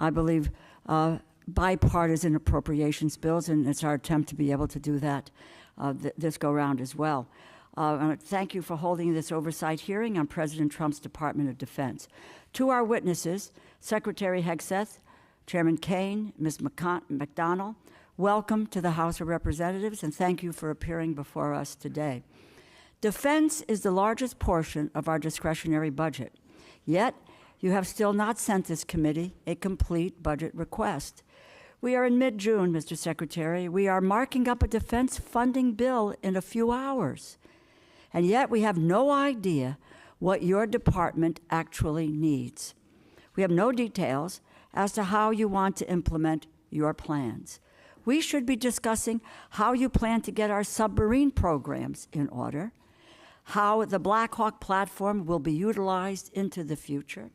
I believe, bipartisan appropriations bills, and it's our attempt to be able to do that this go-round as well. Thank you for holding this oversight hearing on President Trump's Department of Defense. To our witnesses, Secretary Hegseth, Chairman Caine, Ms. McDonnell, welcome to the House of Representatives, and thank you for appearing before us today. Defense is the largest portion of our discretionary budget, yet you have still not sent this committee a complete budget request. We are in mid-June, Mr. Secretary. We are marking up a defense funding bill in a few hours, and yet we have no idea what your department actually needs. We have no details as to how you want to implement your plans. We should be discussing how you plan to get our submarine programs in order, how the Black Hawk platform will be utilized into the future,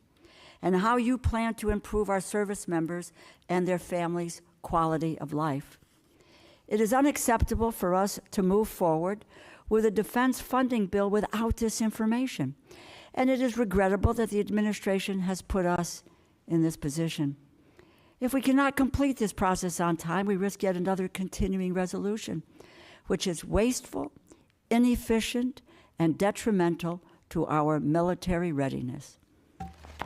and how you plan to improve our service members and their families' quality of life. It is unacceptable for us to move forward with a defense funding bill without this information, and it is regrettable that the administration has put us in this position. If we cannot complete this process on time, we risk yet another continuing resolution, which is wasteful, inefficient, and detrimental to our military readiness.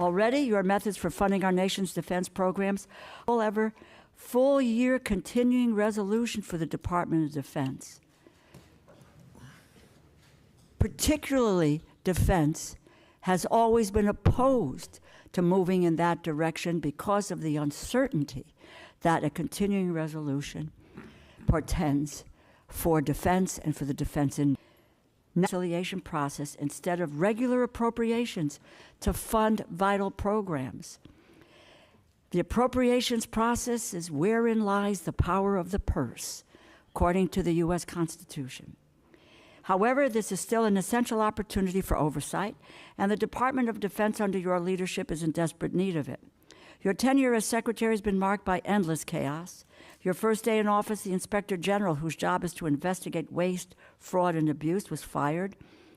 Already, your methods for funding our nation's defense programs will ever full-year continuing resolution for the Department of Defense. Particularly defense has always been opposed to moving in that direction because of the uncertainty that a continuing resolution portends for defense and for the defense in reconciliation process instead of regular appropriations to fund vital programs. The appropriations process is wherein lies the power of the purse, according to the U.S. Constitution. However, this is still an essential opportunity for oversight, and the Department of Defense under your leadership is in desperate need of it. Your tenure as Secretary has been marked by endless chaos. Your first day in office, the Inspector General, whose job is to investigate waste, fraud, and abuse, was fired.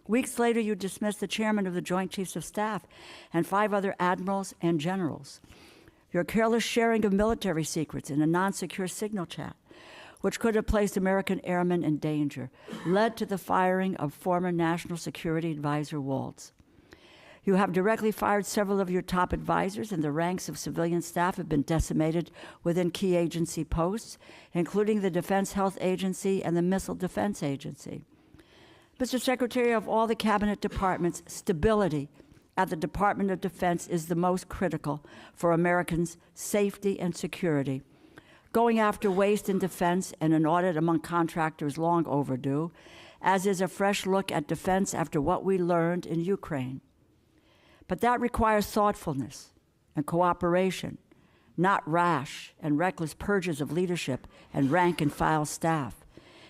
Weeks later, you dismissed the chairman of the Joint Chiefs of Staff and 5 other admirals and generals. Your careless sharing of military secrets in a non-secure signal chat, which could have placed American airmen in danger, led to the firing of former National Security Advisor Waltz. You have directly fired several of your top advisors, and the ranks of civilian staff have been decimated within key agency posts, including the Defense Health Agency and the Missile Defense Agency. Mr. Secretary, of all the cabinet departments, stability at the Department of Defense is the most critical for Americans' safety and security. Going after waste in defense and an audit among contractors long overdue, as is a fresh look at defense after what we learned in Ukraine. But that requires thoughtfulness and cooperation, not rash and reckless purges of leadership and rank-and-file staff.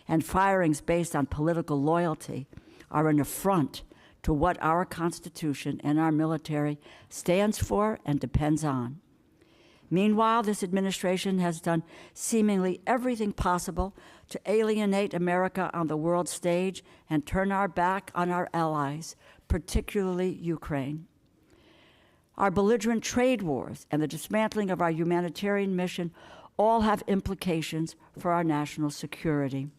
And firings based on political loyalty are an affront to what our Constitution and our military stands for and depends on. Meanwhile, this administration has done seemingly everything possible to alienate America on the world stage and turn our back on our allies, particularly Ukraine. Our belligerent trade wars and the dismantling of our humanitarian mission all have implications for our national security.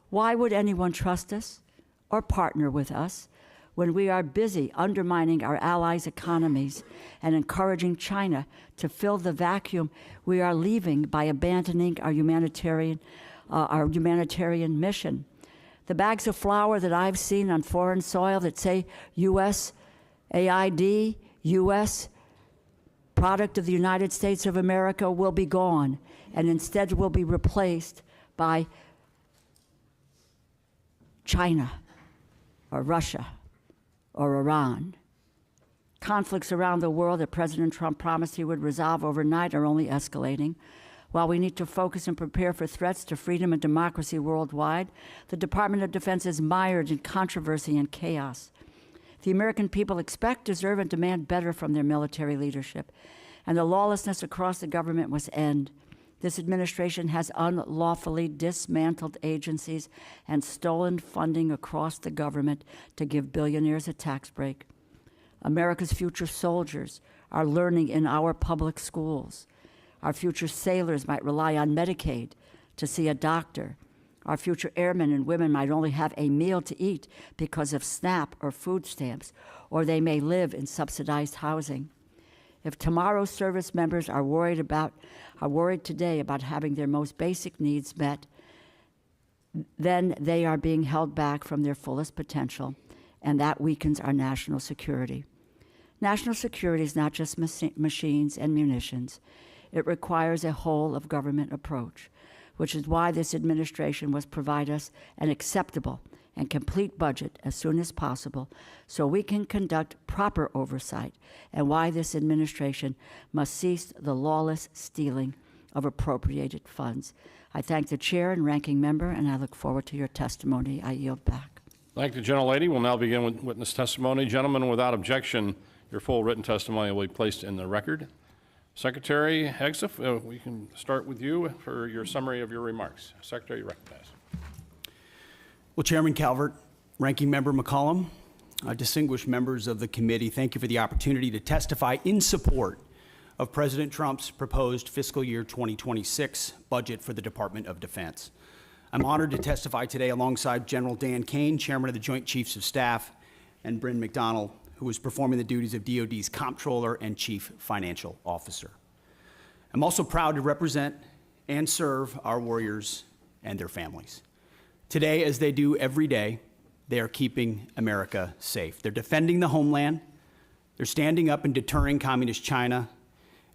Why would anyone trust us or partner with us when we are busy undermining our allies' economies and encouraging China to fill the vacuum we are leaving by abandoning our humanitarian mission? The bags of flour that I've seen on foreign soil that say U.S. AID, U.S. product of the United States of America will be gone, and instead will be replaced by China or Russia or Iran. Conflicts around the world that President Trump promised he would resolve overnight are only escalating. While we need to focus and prepare for threats to freedom and democracy worldwide, the Department of Defense is mired in controversy and chaos. The American people expect, deserve, and demand better from their military leadership, and the lawlessness across the government must end. This administration has unlawfully dismantled agencies and stolen funding across the government to give billionaires a tax break. America's future soldiers are learning in our public schools, Our future sailors might rely on Medicaid to see a doctor. Our future airmen and women might only have a meal to eat because of SNAP or food stamps, or they may live in subsidized housing. If tomorrow's service members are worried today about having their most basic needs met, then they are being held back from their fullest potential, and that weakens our national security. National security is not just machines and munitions. It requires a whole-of-government approach, which is why this administration must provide us an acceptable and complete budget as soon as possible so we can conduct proper oversight, and why this administration must cease the lawless stealing of appropriated funds. I thank the chair and ranking member, and I look forward to your testimony. I yield back. Thank the gentlelady. We'll now begin with witness testimony. Gentlemen, without objection, your full written testimony will be placed in the record. Secretary Hegseth, we can start with you for your summary of your remarks. Secretary, you recognize. Well, Chairman Calvert, Ranking Member McCollum, distinguished members of the committee, thank you for the opportunity to testify in support of President Trump's proposed fiscal year 2026 budget for the Department of Defense. I'm honored to testify today alongside General Dan Caine, Chairman of the Joint Chiefs of Staff, and Bryn McDonald, who is performing the duties of DoD's Comptroller and Chief Financial Officer. I'm also proud to represent and serve our warriors and their families. Today, as they do every day, they are keeping America safe. They're defending the homeland, they're standing up and deterring communist China,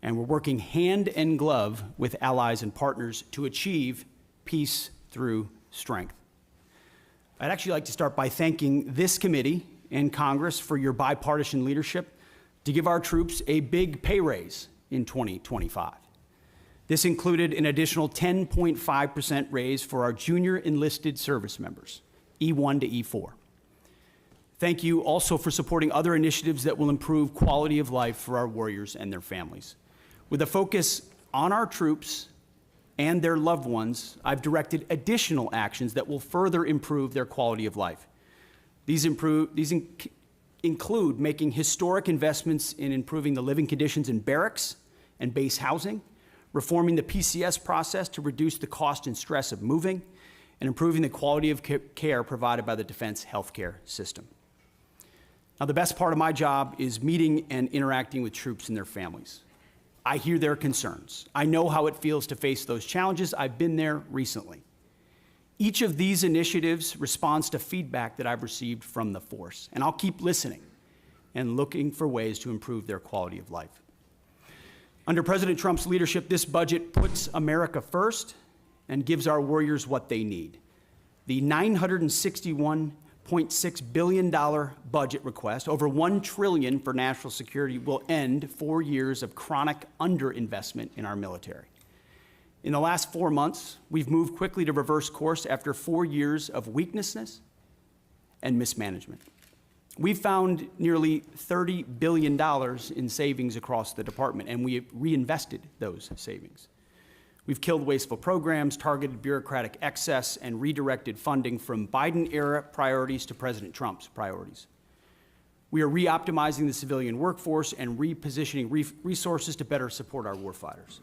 and we're working hand in glove with allies and partners to achieve peace through strength. I'd actually like to start by thanking this committee and Congress for your bipartisan leadership to give our troops a big pay raise in 2025. This included an additional 10.5% raise for our junior enlisted service members, E1 to E4. Thank you also for supporting other initiatives that will improve quality of life for our warriors and their families. With a focus on our troops and their loved ones, I've directed additional actions that will further improve their quality of life. These include making historic investments in improving the living conditions in barracks and base housing, reforming the PCS process to reduce the cost and stress of moving, and improving the quality of care provided by the defense healthcare system. Now, the best part of my job is meeting and interacting with troops and their families. I hear their concerns. I know how it feels to face those challenges. I've been there recently. Each of these initiatives responds to feedback that I've received from the force, and I'll keep listening and looking for ways to improve their quality of life. Under President Trump's leadership, this budget puts America first and gives our warriors what they need. The $961.6 billion budget request, over $1 trillion for national security, will end 4 years of chronic underinvestment in our military. In the last 4 months, we've moved quickly to reverse course after 4 years of weakness and mismanagement. We've found nearly $30 billion in savings across the department, and we have reinvested those savings. We've killed wasteful programs, targeted bureaucratic excess, and redirected funding from Biden-era priorities to President Trump's priorities. We are re-optimizing the civilian workforce and repositioning resources to better support our warfighters.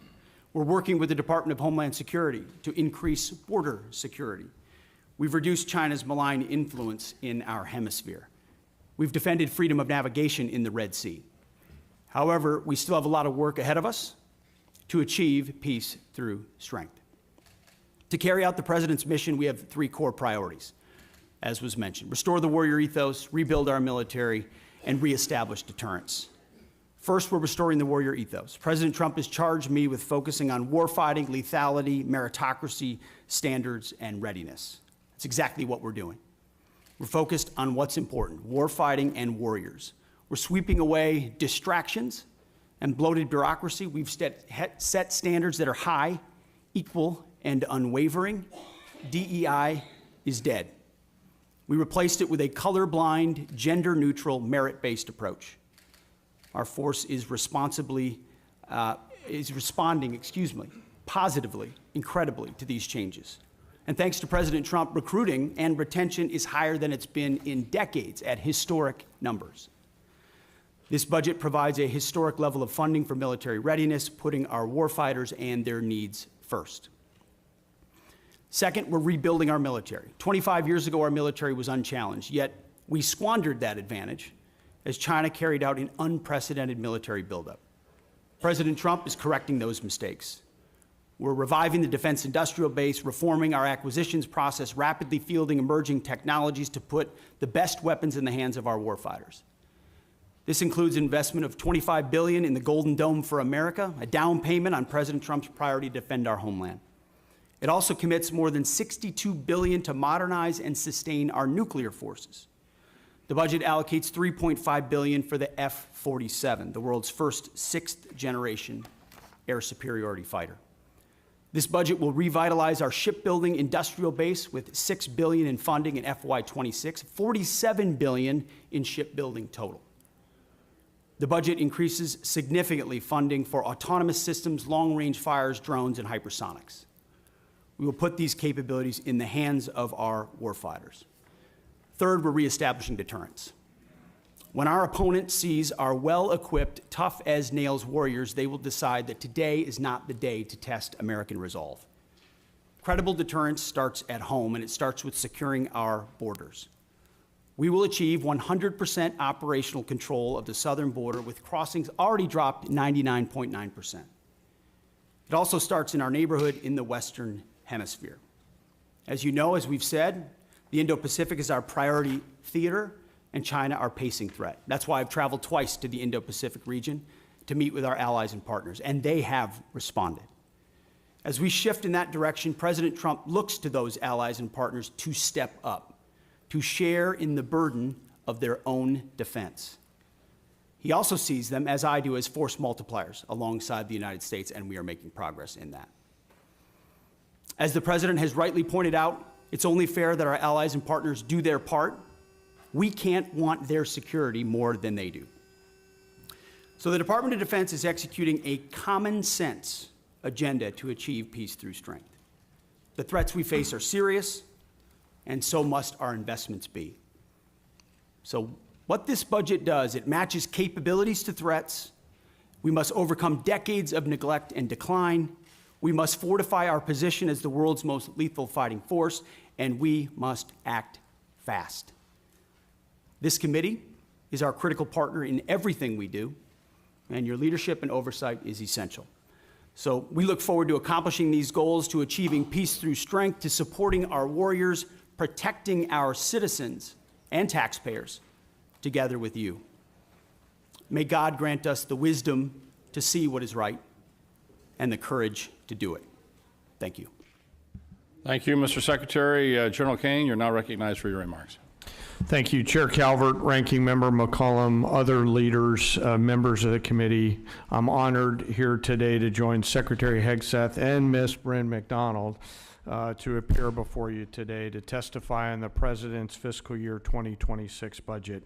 We're working with the Department of Homeland Security to increase border security. We've reduced China's malign influence in our hemisphere. We've defended freedom of navigation in the Red Sea. However, we still have a lot of work ahead of us to achieve peace through strength. To carry out the President's mission, we have 3 core priorities, as was mentioned: restore the warrior ethos, rebuild our military, and reestablish deterrence. First, we're restoring the warrior ethos. President Trump has charged me with focusing on warfighting, lethality, meritocracy, standards, and readiness. That's exactly what we're doing. We're focused on what's important: warfighting and warriors. We're sweeping away distractions and bloated bureaucracy. We've set standards that are high, equal, and unwavering. DEI is dead. We replaced it with a colorblind, gender-neutral, merit-based approach. Our force is responding positively, incredibly, to these changes. And thanks to President Trump, recruiting and retention is higher than it's been in decades at historic numbers. This budget provides a historic level of funding for military readiness, putting our warfighters and their needs first. Second, we're rebuilding our military. 25 years ago, our military was unchallenged, yet we squandered that advantage as China carried out an unprecedented military buildup. President Trump is correcting those mistakes. We're reviving the defense industrial base, reforming our acquisitions process, rapidly fielding emerging technologies to put the best weapons in the hands of our warfighters. This includes investment of $25 billion in the Golden Dome for America, a down payment on President Trump's priority to defend our homeland. It also commits more than $62 billion to modernize and sustain our nuclear forces. The budget allocates $3.5 billion for the F-47, the world's first sixth-generation air superiority fighter. This budget will revitalize our shipbuilding industrial base with $6 billion in funding in FY26, $47 billion in shipbuilding total. The budget increases significantly funding for autonomous systems, long-range fires, drones, and hypersonics. We will put these capabilities in the hands of our warfighters. Third, we're reestablishing deterrence. When our opponent sees our well-equipped, tough-as-nails warriors, they will decide that today is not the day to test American resolve. Credible deterrence starts at home, and it starts with securing our borders. We will achieve 100% operational control of the southern border, with crossings already dropped 99.9%. It also starts in our neighborhood in the Western Hemisphere. As you know, as we've said, the Indo-Pacific is our priority theater, and China our pacing threat. That's why I've traveled twice to the Indo-Pacific region to meet with our allies and partners, and they have responded. As we shift in that direction, President Trump looks to those allies and partners to step up, to share in the burden of their own defense. He also sees them, as I do, as force multipliers alongside the United States, and we are making progress in that. As the President has rightly pointed out, it's only fair that our allies and partners do their part. We can't want their security more than they do. So the Department of Defense is executing a common sense agenda to achieve peace through strength. The threats we face are serious, and so must our investments be. So what this budget does, it matches capabilities to threats. We must overcome decades of neglect and decline. We must fortify our position as the world's most lethal fighting force, and we must act fast. This committee is our critical partner in everything we do, and your leadership and oversight is essential. So we look forward to accomplishing these goals, to achieving peace through strength, to supporting our warriors, protecting our citizens and taxpayers together with you. May God grant us the wisdom to see what is right and the courage to do it. Thank you. Thank you, Mr. Secretary. General Caine, you're now recognized for your remarks. Thank you, Chair Calvert, Ranking Member McCollum, other leaders, members of the committee. I'm honored here today to join Secretary Hegseth and Ms. Bryn McDonald to appear before you today to testify on the President's fiscal year 2026 budget.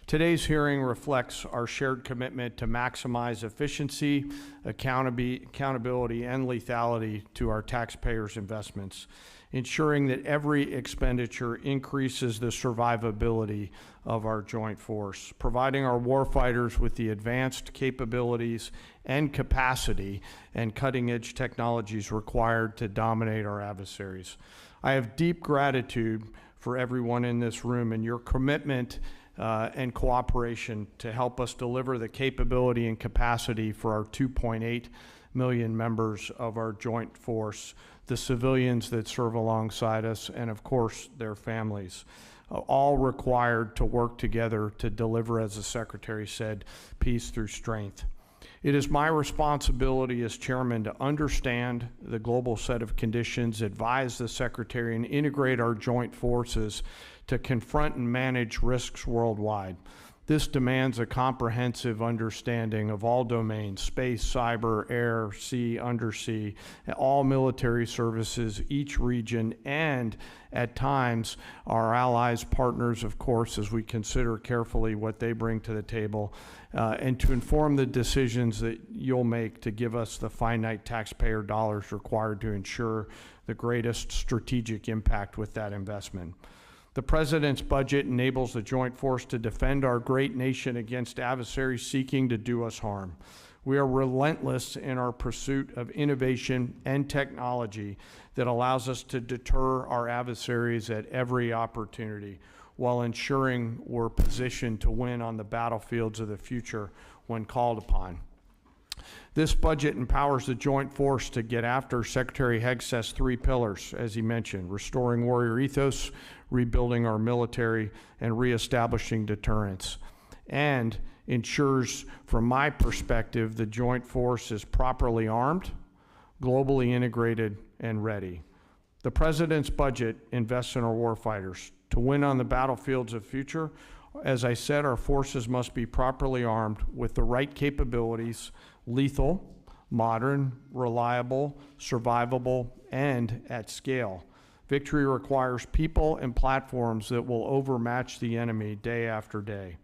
Today's hearing reflects our shared commitment to maximize efficiency, accountability, and lethality to our taxpayers' investments, ensuring that every expenditure increases the survivability of our joint force, providing our warfighters with the advanced capabilities and capacity and cutting-edge technologies required to dominate our adversaries. I have deep gratitude for everyone in this room and your commitment and cooperation to help us deliver the capability and capacity for our 2.8 million members of our joint force, the civilians that serve alongside us, and of course their families, all required to work together to deliver, as the Secretary said, peace through strength. It is my responsibility as chairman to understand the global set of conditions, advise the Secretary, and integrate our joint forces to confront and manage risks worldwide. This demands a comprehensive understanding of all domains: space, cyber, air, sea, undersea, all military services, each region, and at times our allies, partners, of course, as we consider carefully what they bring to the table, and to inform the decisions that you'll make to give us the finite taxpayer dollars required to ensure the greatest strategic impact with that investment. The President's budget enables the joint force to defend our great nation against adversaries seeking to do us harm. We are relentless in our pursuit of innovation and technology that allows us to deter our adversaries at every opportunity, while ensuring we're positioned to win on the battlefields of the future when called upon. This budget empowers the joint force to get after Secretary Hegseth's 3 pillars, as he mentioned: restoring warrior ethos, rebuilding our military, and reestablishing deterrence, and ensures, from my perspective, the joint force is properly armed, globally integrated, and ready. The President's budget invests in our warfighters. To win on the battlefields of future, as I said, our forces must be properly armed with the right capabilities: lethal, modern, reliable, survivable, and at scale. Victory requires people and platforms that will overmatch the enemy day after day.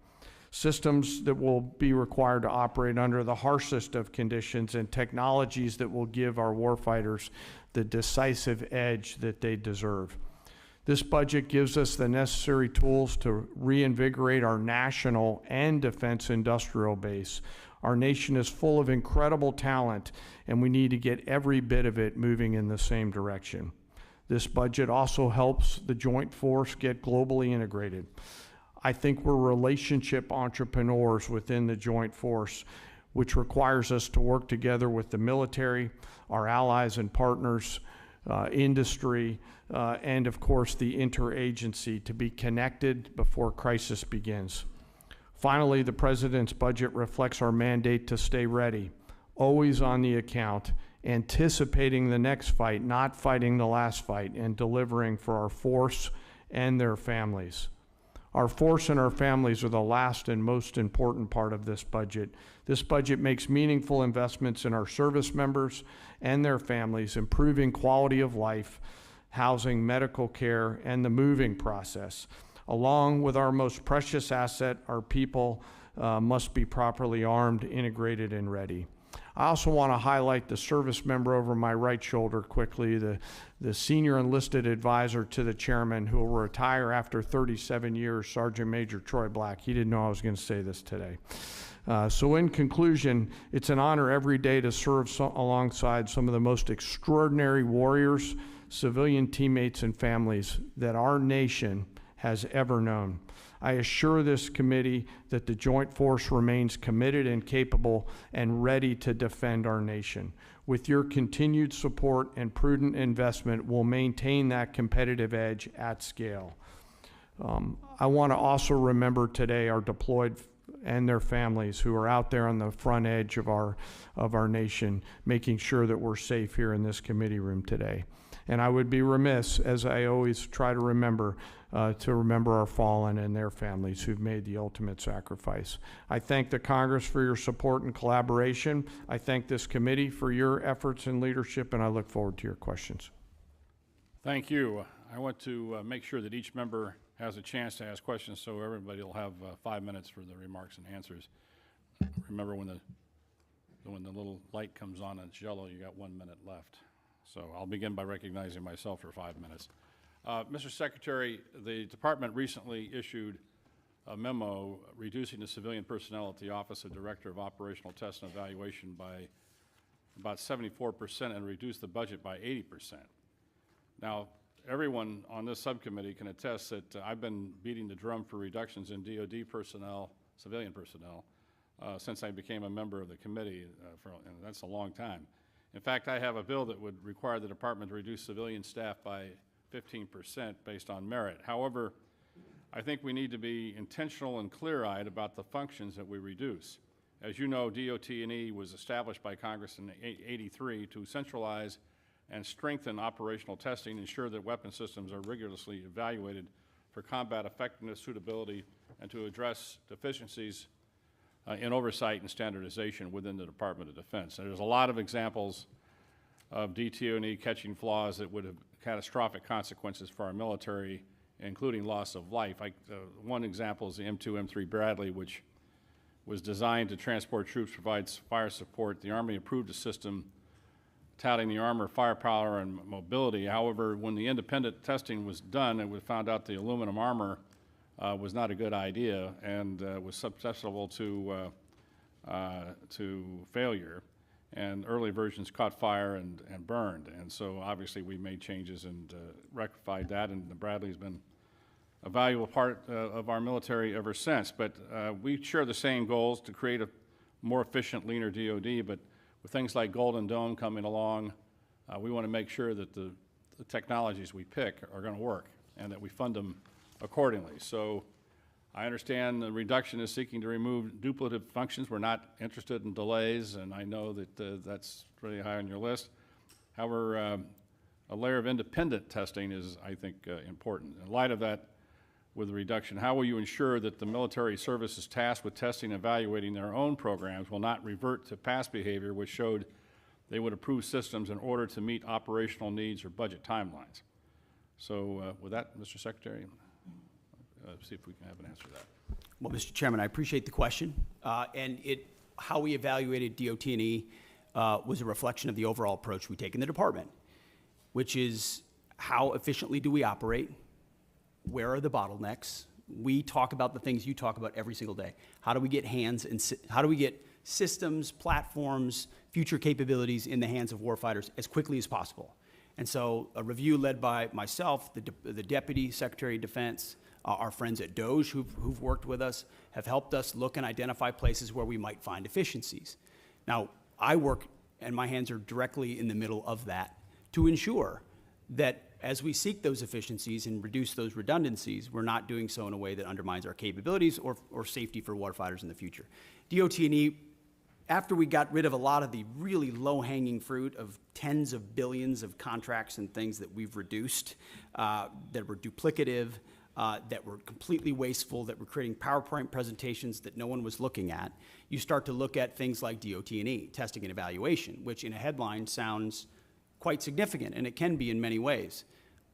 Systems that will be required to operate under the harshest of conditions, and technologies that will give our warfighters the decisive edge that they deserve. This budget gives us the necessary tools to reinvigorate our national and defense industrial base. Our nation is full of incredible talent, and we need to get every bit of it moving in the same direction. This budget also helps the joint force get globally integrated. I think we're relationship entrepreneurs within the joint force, which requires us to work together with the military, our allies and partners, industry, and of course the interagency, to be connected before crisis begins. Finally, the President's budget reflects our mandate to stay ready, always on the account, anticipating the next fight, not fighting the last fight, and delivering for our force and their families. Our force and our families are the last and most important part of this budget. This budget makes meaningful investments in our service members and their families, improving quality of life, housing, medical care, and the moving process. Along with our most precious asset, our people must be properly armed, integrated, and ready. I also want to highlight the service member over my right shoulder quickly, the senior enlisted advisor to the chairman, who will retire after 37 years, Sergeant Major Troy Black. He didn't know I was going to say this today. So in conclusion, it's an honor every day to serve alongside some of the most extraordinary warriors, civilian teammates, and families that our nation has ever known. I assure this committee that the joint force remains committed and capable and ready to defend our nation. With your continued support and prudent investment, we'll maintain that competitive edge at scale. I want to also remember today our deployed and their families who are out there on the front edge of our nation, making sure that we're safe here in this committee room today. And I would be remiss, as I always try to remember our fallen and their families who've made the ultimate sacrifice. I thank the Congress for your support and collaboration. I thank this committee for your efforts and leadership, and I look forward to your questions. Thank you. I want to make sure that each member has a chance to ask questions, so everybody will have 5 minutes for the remarks and answers. Remember, when the little light comes on and it's yellow, you got 1 minute left. So I'll begin by recognizing myself for 5 minutes. Mr. Secretary, the department recently issued a memo reducing the civilian personnel at the Office of Director of Operational Test and Evaluation by about 74% and reduced the budget by 80%. Now, everyone on this subcommittee can attest that I've been beating the drum for reductions in DoD personnel, civilian personnel, since I became a member of the committee, and that's a long time. In fact, I have a bill that would require the department to reduce civilian staff by 15% based on merit. However, I think we need to be intentional and clear-eyed about the functions that we reduce. As you know, DOT&E was established by Congress in '83 to centralize and strengthen operational testing, ensure that weapon systems are rigorously evaluated for combat effectiveness, suitability, and to address deficiencies in oversight and standardization within the Department of Defense. And there's a lot of examples of DT&E catching flaws that would have catastrophic consequences for our military, including loss of life. One example is the M2, M3 Bradley, which was designed to transport troops, provides fire support. The Army approved a system touting the armor, firepower, and mobility. However, when the independent testing was done, it was found out the aluminum armor was not a good idea and was susceptible to failure. And early versions caught fire and burned. And so obviously we made changes and rectified that, and the Bradley's been a valuable part of our military ever since. But we share the same goals to create a more efficient, leaner DoD, but with things like Golden Dome coming along, we want to make sure that the technologies we pick are going to work and that we fund them accordingly. So I understand the reduction is seeking to remove duplicative functions. We're not interested in delays, and I know that that's really high on your list. However, a layer of independent testing is, I think, important. In light of that, with the reduction, how will you ensure that the military services tasked with testing and evaluating their own programs will not revert to past behavior which showed they would approve systems in order to meet operational needs or budget timelines? So with that, Mr. Secretary, see if we can have an answer to that. Well, Mr. Chairman, I appreciate the question. And how we evaluated DOT&E was a reflection of the overall approach we take in the department, which is how efficiently do we operate? Where are the bottlenecks? We talk about the things you talk about every single day. How do we get how do we get systems, platforms, future capabilities in the hands of warfighters as quickly as possible? And so a review led by myself, the Deputy Secretary of Defense, our friends at DOJ who've worked with us have helped us look and identify places where we might find efficiencies. Now, I work, and my hands are directly in the middle of that, to ensure that as we seek those efficiencies and reduce those redundancies, we're not doing so in a way that undermines our capabilities or safety for warfighters in the future. DOT&E, after we got rid of a lot of the really low-hanging fruit of tens of billions of contracts and things that we've reduced, that were duplicative, that were completely wasteful, that were creating PowerPoint presentations that no one was looking at, you start to look at things like DOT&E, testing and evaluation, which in a headline sounds quite significant, and it can be in many ways.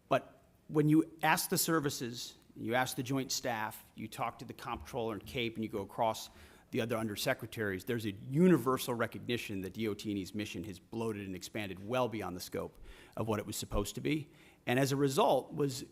But when you ask the services, you ask the joint staff, you talk to the comptroller and CAPE, and you go across the other undersecretaries, there's a universal recognition that DOT&E's mission has bloated and expanded well beyond the scope of what it was supposed to be. And as a result, was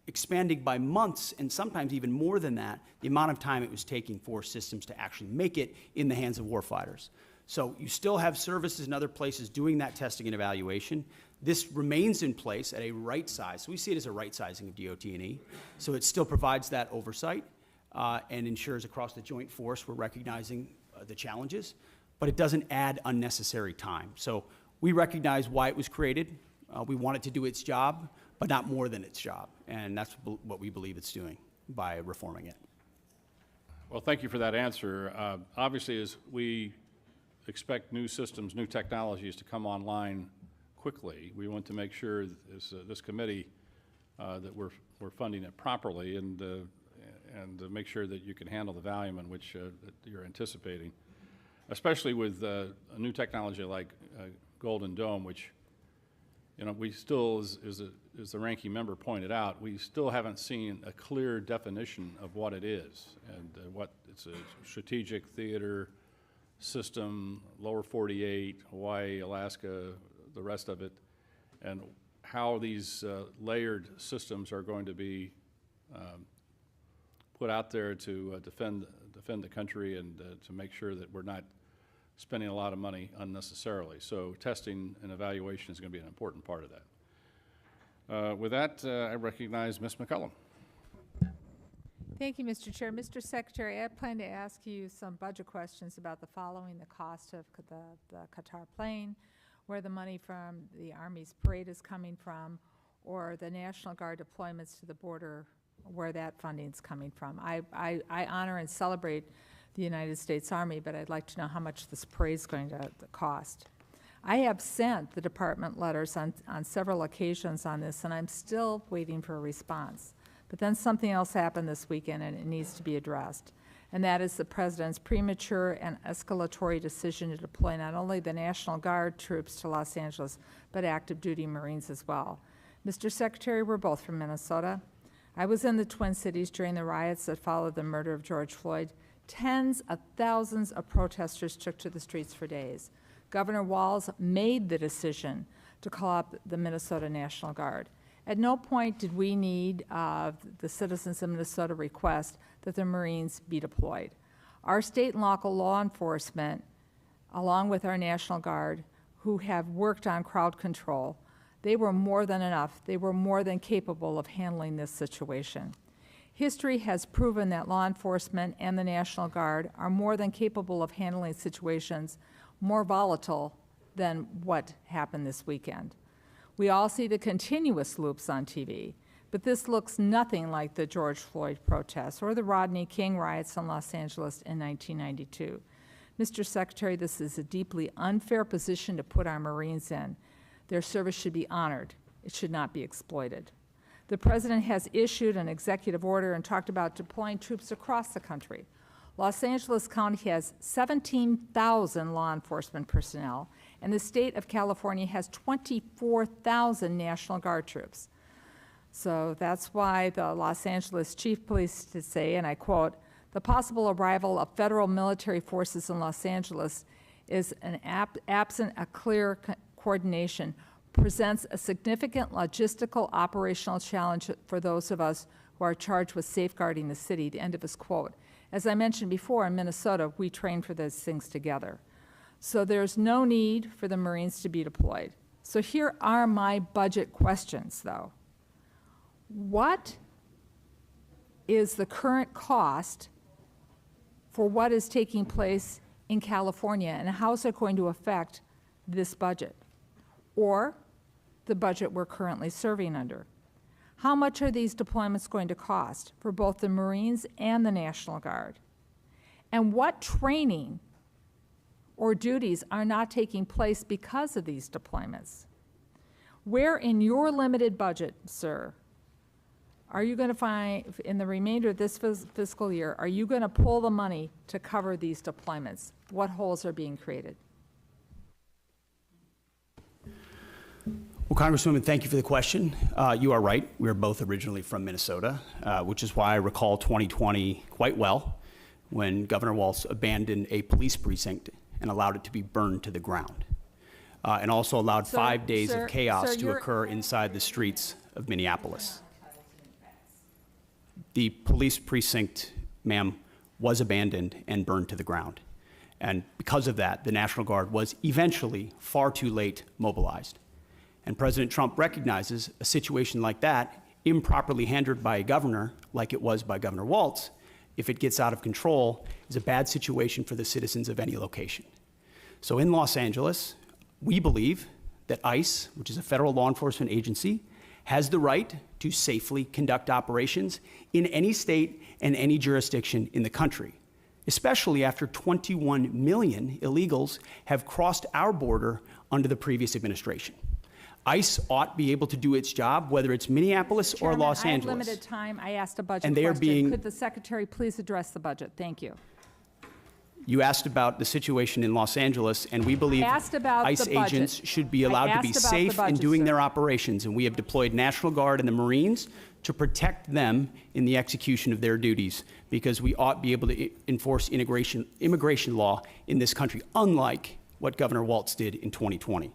expanding by months, and sometimes even more than that, the amount of time it was taking for systems to actually make it in the hands of warfighters. So you still have services in other places doing that testing and evaluation. This remains in place at a right size. So we see it as a right sizing of DOT&E. So it still provides that oversight and ensures across the joint force we're recognizing the challenges, but it doesn't add unnecessary time. So we recognize why it was created. We want it to do its job, but not more than its job. And that's what we believe it's doing by reforming it. Well, thank you for that answer. Obviously, as we expect new systems, new technologies to come online quickly, we want to make sure this committee that we're funding it properly and make sure that you can handle the volume in which that you're anticipating, especially with a new technology like Golden Dome, which, you know, we still, as the ranking member pointed out, we still haven't seen a clear definition of what it is and what it's a strategic theater system, lower 48, Hawaii, Alaska, the rest of it, and how these layered systems are going to be put out there to defend the country and to make sure that we're not spending a lot of money unnecessarily. So testing and evaluation is going to be an important part of that. With that, I recognize Ms. McCullum. Thank you, Mr. Chair. Mr. Secretary, I plan to ask you some budget questions about the following: the cost of the Qatar plane, where the money from the Army's parade is coming from, or the National Guard deployments to the border, where that funding is coming from. I honor and celebrate the United States Army, but I'd like to know how much this parade is going to cost. I have sent the department letters on several occasions on this, and I'm still waiting for a response. But then something else happened this weekend, and it needs to be addressed. And that is the President's premature and escalatory decision to deploy not only the National Guard troops to Los Angeles, but active duty Marines as well. Mr. Secretary, we're both from Minnesota. I was in the Twin Cities during the riots that followed the murder of George Floyd. Tens of thousands of protesters took to the streets for days. Governor Walz made the decision to call up the Minnesota National Guard. At no point did we need the citizens of Minnesota request that the Marines be deployed. Our state and local law enforcement, along with our National Guard, who have worked on crowd control, they were more than enough. They were more than capable of handling this situation. History has proven that law enforcement and the National Guard are more than capable of handling situations more volatile than what happened this weekend. We all see the continuous loops on TV, but this looks nothing like the George Floyd protests or the Rodney King riots in Los Angeles in 1992. Mr. Secretary, this is a deeply unfair position to put our Marines in. Their service should be honored. It should not be exploited. The President has issued an executive order and talked about deploying troops across the country. Los Angeles County has 17,000 law enforcement personnel, and the state of California has 24,000 National Guard troops. So that's why the Los Angeles Chief Police to say, and I quote, "The possible arrival of federal military forces in Los Angeles is absent a clear coordination, presents a significant logistical operational challenge for those of us who are charged with safeguarding the city," the end of his quote. As I mentioned before, in Minnesota, we train for those things together. So there's no need for the Marines to be deployed. So here are my budget questions, though. What is the current cost for what is taking place in California, and how is it going to affect this budget or the budget we're currently serving under? How much are these deployments going to cost for both the Marines and the National Guard? And what training or duties are not taking place because of these deployments? Where in your limited budget, sir, are you going to find, in the remainder of this fiscal year, are you going to pull the money to cover these deployments? What holes are being created? Well, Congresswoman, thank you for the question. You are right. We are both originally from Minnesota, which is why I recall 2020 quite well, when Governor Walz abandoned a police precinct and allowed it to be burned to the ground, and also allowed 5 days of chaos to occur inside the streets of Minneapolis. The police precinct, ma'am, was abandoned and burned to the ground. And because of that, the National Guard was eventually far too late mobilized. And President Trump recognizes a situation like that, improperly handled by a governor, like it was by Governor Walz, if it gets out of control, is a bad situation for the citizens of any location. So in Los Angeles, we believe that ICE, which is a federal law enforcement agency, has the right to safely conduct operations in any state and any jurisdiction in the country, especially after 21 million illegals have crossed our border under the previous administration. ICE ought to be able to do its job, whether it's Minneapolis or Los Angeles. I have limited time. I asked a budget And they are question. being- Could the Secretary please address the budget? Thank you. You asked about the situation in Los Angeles, and we believe asked about ICE the budget. agents should be allowed to be asked about the safe in budget, doing sir. their operations, and we have deployed National Guard and the Marines to protect them in the execution of their duties, because we ought to be able to enforce immigration law in this country, unlike what Governor Walz did in 2020.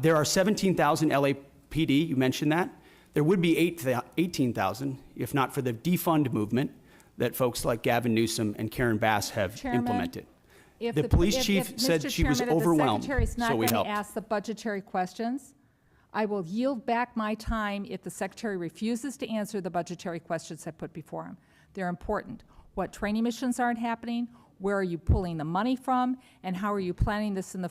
There are 17,000 LAPD, you mentioned that. There would be 18,000 if not for the defund movement that folks like Gavin Newsom and Karen Bass have Chairman, implemented. If The police chief said Mr. she was Chairman, overwhelmed, if the Secretary's not so we going to helped. ask the budgetary questions, I will yield back my time if the Secretary refuses to answer the budgetary questions I put before him. They're important. What training missions aren't happening? Where are you pulling the money from? And how are you planning this in the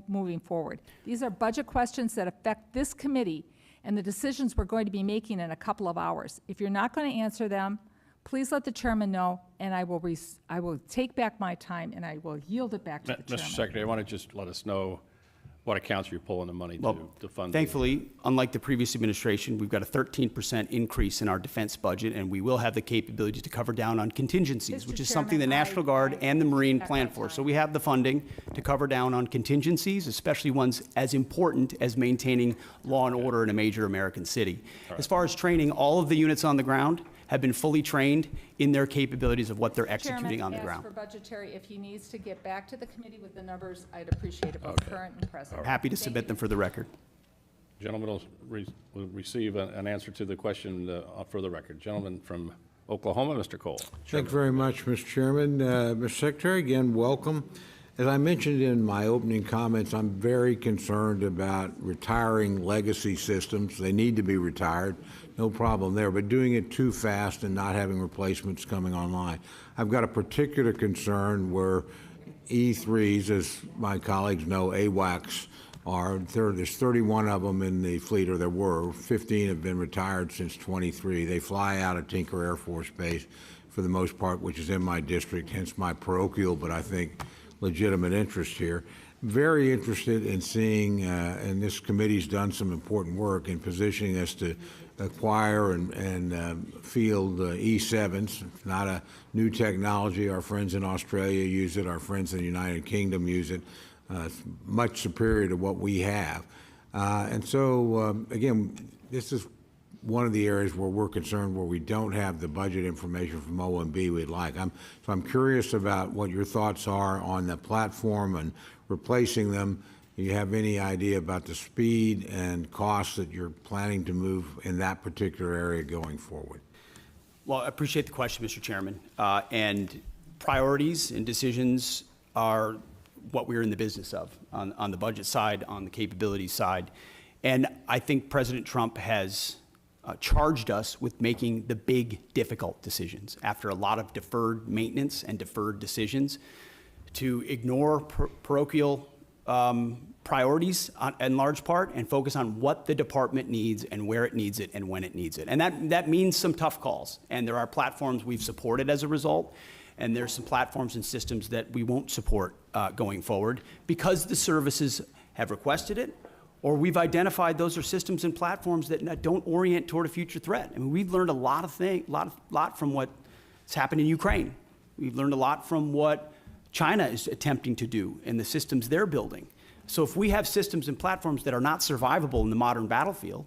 moving forward? These are budget questions that affect this committee and the decisions we're going to be making in a couple of hours. If you're not going to answer them, please let the chairman know, and I will take back my time and I will yield it back to the chairman. Mr. Secretary, I want to just let us know what accounts you're pulling the money to fund. Thankfully, unlike the previous administration, we've got a 13% increase in our defense budget, and we will have the capability to cover down on contingencies, Mr. which is something the Chairman, National Guard and the Marine respect plan my for. time. So we have the funding to cover down on contingencies, especially ones as important as maintaining law and order in a major American city. As far as training, all of the units on the ground have been fully trained in their capabilities of what they're executing on the Chairman, ground. ask for budgetary, if he needs to get back to the committee with the numbers, I'd appreciate it, both current and present. Happy to submit them for the record. Gentlemen will receive an answer to the question for the record. Gentleman from Oklahoma, Mr. Cole. Thank you very much, Mr. Chairman. Mr. Secretary, again, welcome. As I mentioned in my opening comments, I'm very concerned about retiring legacy systems. They need to be retired, no problem there, but doing it too fast and not having replacements coming online. I've got a particular concern where E3s, as my colleagues know, AWACS, there's 31 of them in the fleet, or there were. 15 have been retired since 23. They fly out of Tinker Air Force Base for the most part, which is in my district, hence my parochial, but I think legitimate interest here. Very interested in seeing, and this committee's done some important work in positioning us to acquire and field E7s. It's not a new technology. Our friends in Australia use it. Our friends in the United Kingdom use it. It's much superior to what we have. And so, again, this is one of the areas where we're concerned where we don't have the budget information from OMB we'd like. So I'm curious about what your thoughts are on the platform and replacing them. Do you have any idea about the speed and costs that you're planning to move in that particular area going forward? Well, I appreciate the question, Mr. Chairman. And priorities and decisions are what we're in the business of on the budget side, on the capabilities side. And I think President Trump has charged us with making the big, difficult decisions after a lot of deferred maintenance and deferred decisions to ignore parochial priorities in large part and focus on what the department needs and where it needs it and when it needs it. And that means some tough calls. And there are platforms we've supported as a result. And there's some platforms and systems that we won't support going forward because the services have requested it, or we've identified those are systems and platforms that don't orient toward a future threat. I mean, we've learned a lot from what's happened in Ukraine. We've learned a lot from what China is attempting to do and the systems they're building. So if we have systems and platforms that are not survivable in the modern battlefield,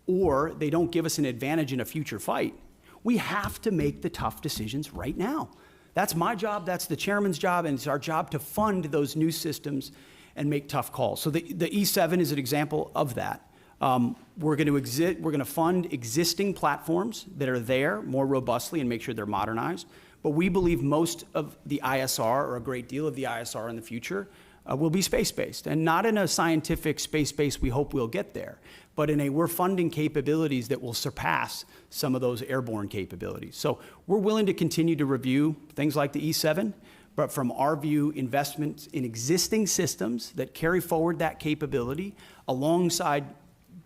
or they don't give us an advantage in a future fight, we have to make the tough decisions right now. That's my job, that's the chairman's job, and it's our job to fund those new systems and make tough calls. So the E7 is an example of that. We're going to fund existing platforms that are there more robustly and make sure they're modernized. But we believe most of the ISR, or a great deal of the ISR in the future, will be space-based, and not in a scientific space-based, we hope we'll get there, but in a we're funding capabilities that will surpass some of those airborne capabilities. So we're willing to continue to review things like the E7, but from our view, investments in existing systems that carry forward that capability alongside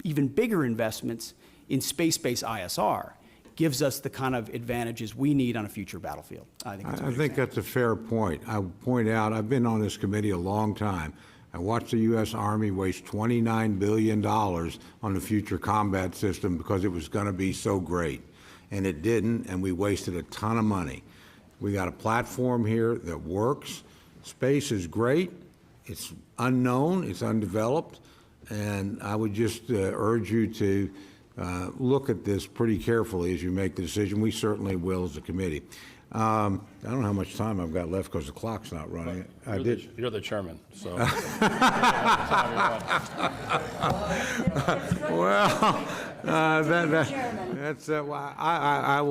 even bigger investments in space-based ISR gives us the kind of advantages we need on a future battlefield. I think that's a fair point. I would point out, I've been on this committee a long time. I watched the U.S. Army waste $29 billion on the future combat system because it was going to be so great. And it didn't, and we wasted a ton of money. We got a platform here that works. Space is great. It's unknown. It's undeveloped. And I would just urge you to look at this pretty carefully as you make the decision. We certainly will as a committee. I don't know how much time I've got left because the clock's not running. You're the chairman, so. Well, I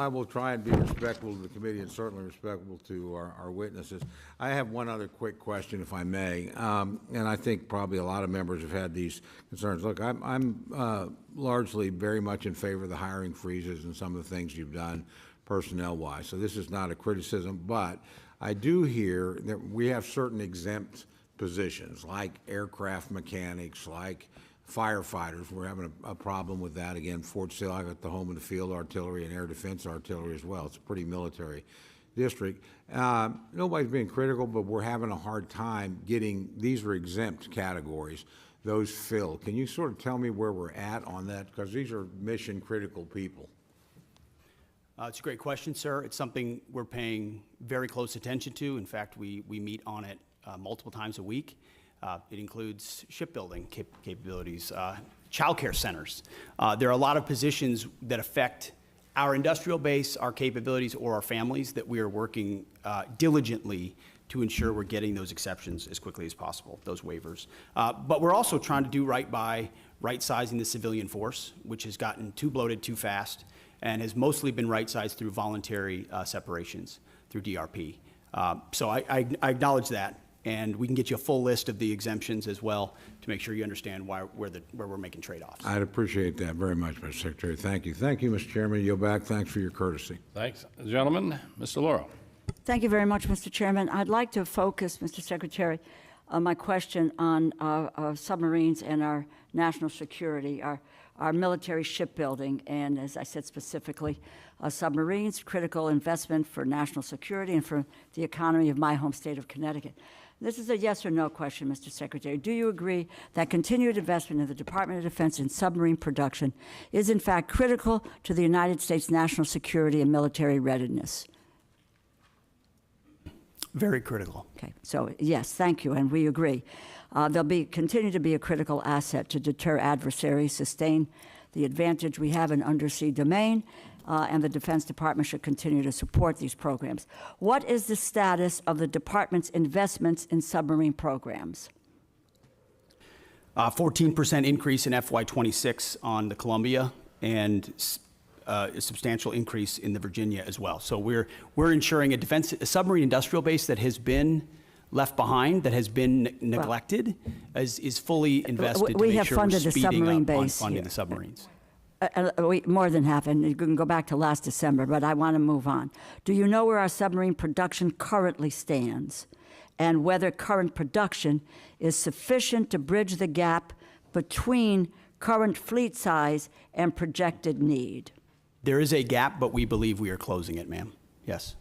will try and be respectful to the committee and certainly respectful to our witnesses. I have one other quick question, if I may, and I think probably a lot of members have had these concerns. Look, I'm largely very much in favor of the hiring freezes and some of the things you've done personnel-wise. So this is not a criticism, but I do hear that we have certain exempt positions, like aircraft mechanics, like firefighters. We're having a problem with that. Again, Fort Sill, I got the home and the field artillery and air defense artillery as well. It's a pretty military district. Nobody's being critical, but we're having a hard time getting, these are exempt categories, those filled. Can you sort of tell me where we're at on that? Because these are mission critical people. It's a great question, sir. It's something we're paying very close attention to. In fact, we meet on it multiple times a week. It includes shipbuilding capabilities, childcare centers. There are a lot of positions that affect our industrial base, our capabilities, or our families that we are working diligently to ensure we're getting those exceptions as quickly as possible, those waivers. But we're also trying to do right by right-sizing the civilian force, which has gotten too bloated too fast and has mostly been right-sized through voluntary separations through DRP. So I acknowledge that, and we can get you a full list of the exemptions as well to make sure you understand where we're making trade-offs. I'd appreciate that very much, Mr. Secretary. Thank you. Thank you, Mr. Chairman. Yield back. Thanks for your courtesy. Thanks, gentlemen. Mr. Lauro. Thank you very much, Mr. Chairman. I'd like to focus, Mr. Secretary, my question on submarines and our national security, our military shipbuilding, and as I said specifically, submarines, critical investment for national security and for the economy of my home state of Connecticut. This is a yes or no question, Mr. Secretary. Do you agree that continued investment in the Department of Defense in submarine production is in fact critical to the United States national security and military readiness? Very critical. Okay, so yes, thank you, and we agree. They'll continue to be a critical asset to deter adversaries, sustain the advantage we have in undersea domain, and the Defense Department should continue to support these programs. What is the status of the department's investments in submarine programs? 14% increase in FY26 on the Columbia, and a substantial increase in the Virginia as well. So we're ensuring a submarine industrial base that has been left behind, that has been neglected, is fully invested we to make have sure we're funded the speeding submarine up on base funding here. the submarines. More than half, and you can go back to last December, but I want to move on. Do you know where our submarine production currently stands, and whether current production is sufficient to bridge the gap between current fleet size and projected need? There is a gap, but we believe we are closing it, ma'am. Yes.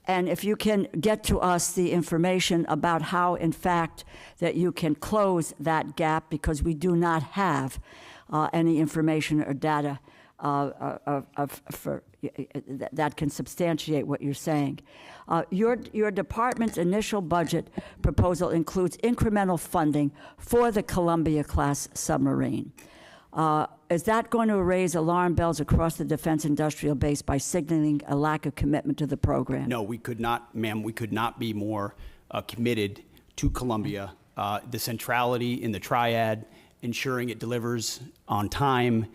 And if you can get to us the information about how, in fact, that you can close that gap, because we do not have any information or data that can substantiate what you're saying. Your department's initial budget proposal includes incremental funding for the Columbia-class submarine. Is that going to raise alarm bells across the defense industrial base by signaling a lack of commitment to the program? No, we could not, ma'am, we could not be more committed to Columbia. The centrality in the triad, ensuring it delivers on time,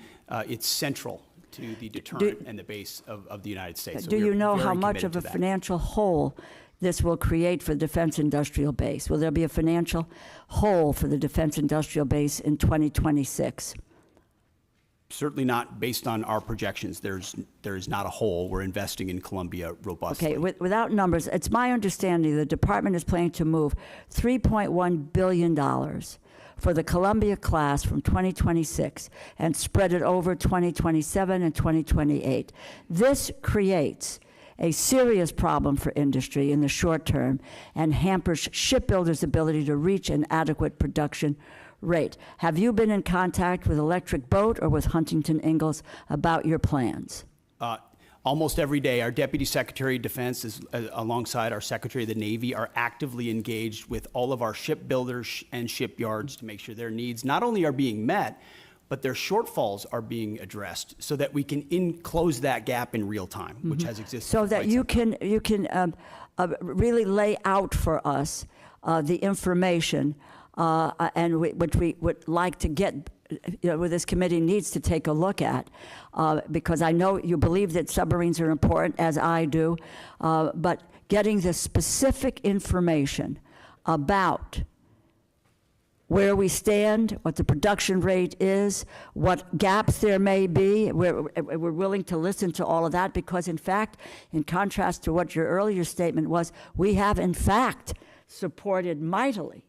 it's central to the deterrent and the base of the United States. So do you know very how much committed of a to that. financial hole this will create for the defense industrial base? Will there be a financial hole for the defense industrial base in 2026? Certainly not based on our projections. There is not a hole. We're investing in Columbia robustly. Okay, without numbers, it's my understanding the department is planning to move $3.1 billion for the Columbia class from 2026 and spread it over 2027 and 2028. This creates a serious problem for industry in the short term and hampers shipbuilders' ability to reach an adequate production rate. Have you been in contact with Electric Boat or with Huntington Ingalls about your plans? Almost every day, our Deputy Secretary of Defense, alongside our Secretary of the Navy, are actively engaged with all of our shipbuilders and shipyards to make sure their needs not only are being met, but their shortfalls are being addressed so that we can close that gap in real time, which has existed. So for that quite you some time. can really lay out for us the information and which we would like to get, this committee needs to take a look at, because I know you believe that submarines are important, as I do, but getting the specific information about where we stand, what the production rate is, what gaps there may be. We're willing to listen to all of that because, in fact, in contrast to what your earlier statement was, we have, in fact, supported mightily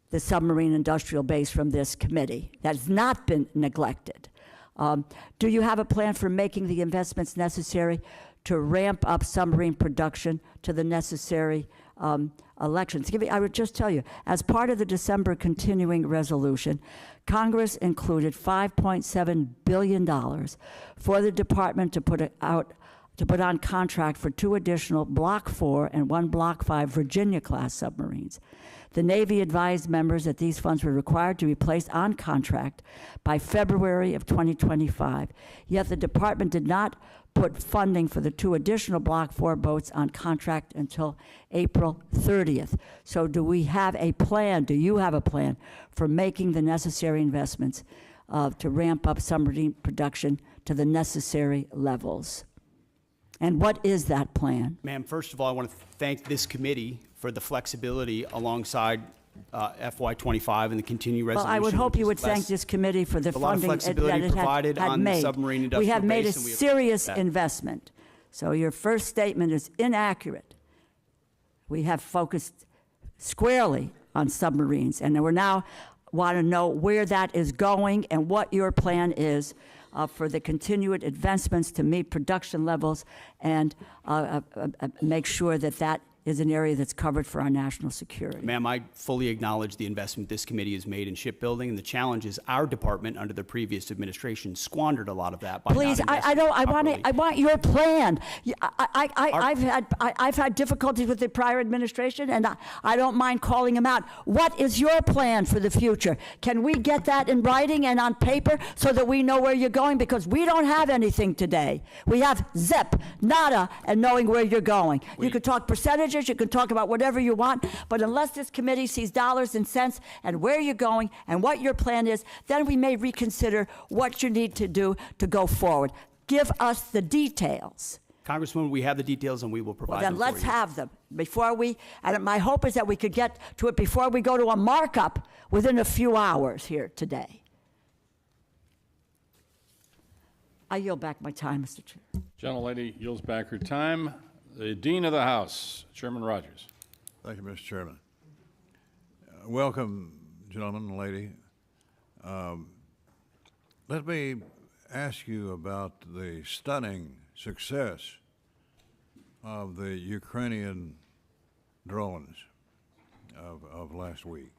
the submarine industrial base from this committee. That has not been neglected. Do you have a plan for making the investments necessary to ramp up submarine production to the necessary elections? I would just tell you, as part of the December continuing resolution, Congress included $5.7 billion for the department to put on contract for 2 additional Block 4 and 1 Block 5 Virginia-class submarines. The Navy advised members that these funds were required to be placed on contract by February of 2025, yet the department did not put funding for the 2 additional Block 4 boats on contract until April 30th. So do we have a plan, do you have a plan for making the necessary investments to ramp up submarine production to the necessary levels? And what is that plan? Ma'am, first of all, I want to thank this committee for the flexibility alongside FY25 and the continuing resolution. Well, I would hope you would which is thank less- this committee for the a lot of funding that flexibility it provided had on the made. submarine We industrial have made a base, and we appreciate serious that. investment. So your first statement is inaccurate. We have focused squarely on submarines, and we're now want to know where that is going and what your plan is for the continued advancements to meet production levels and make sure that that is an area that's covered for our national security. Ma'am, I fully acknowledge the investment this committee has made in shipbuilding, and the challenge is our department under the previous administration squandered a lot of that by Please, not I investing don't. properly. I want your plan. I've had difficulties with the prior administration, and I don't mind calling them out. What is your plan for the future? Can we get that in writing and on paper so that we know where you're going? Because we don't have anything today. We have zip, nada, and knowing where you're going. You could talk percentages. You can talk about whatever you want, but unless this committee sees dollars and cents and where you're going and what your plan is, then we may reconsider what you need to do to go forward. Give us the details. Congresswoman, we have the details and we will provide Well, them then for let's you. have them before we, and my hope is that we could get to it before we go to a markup within a few hours here today. I yield back my time, Mr. Chair. Gentlelady yields back her time. The Dean of the House, Chairman Rogers. Thank you, Mr. Chairman. Welcome, gentlemen and lady. Let me ask you about the stunning success of the Ukrainian drones of last week.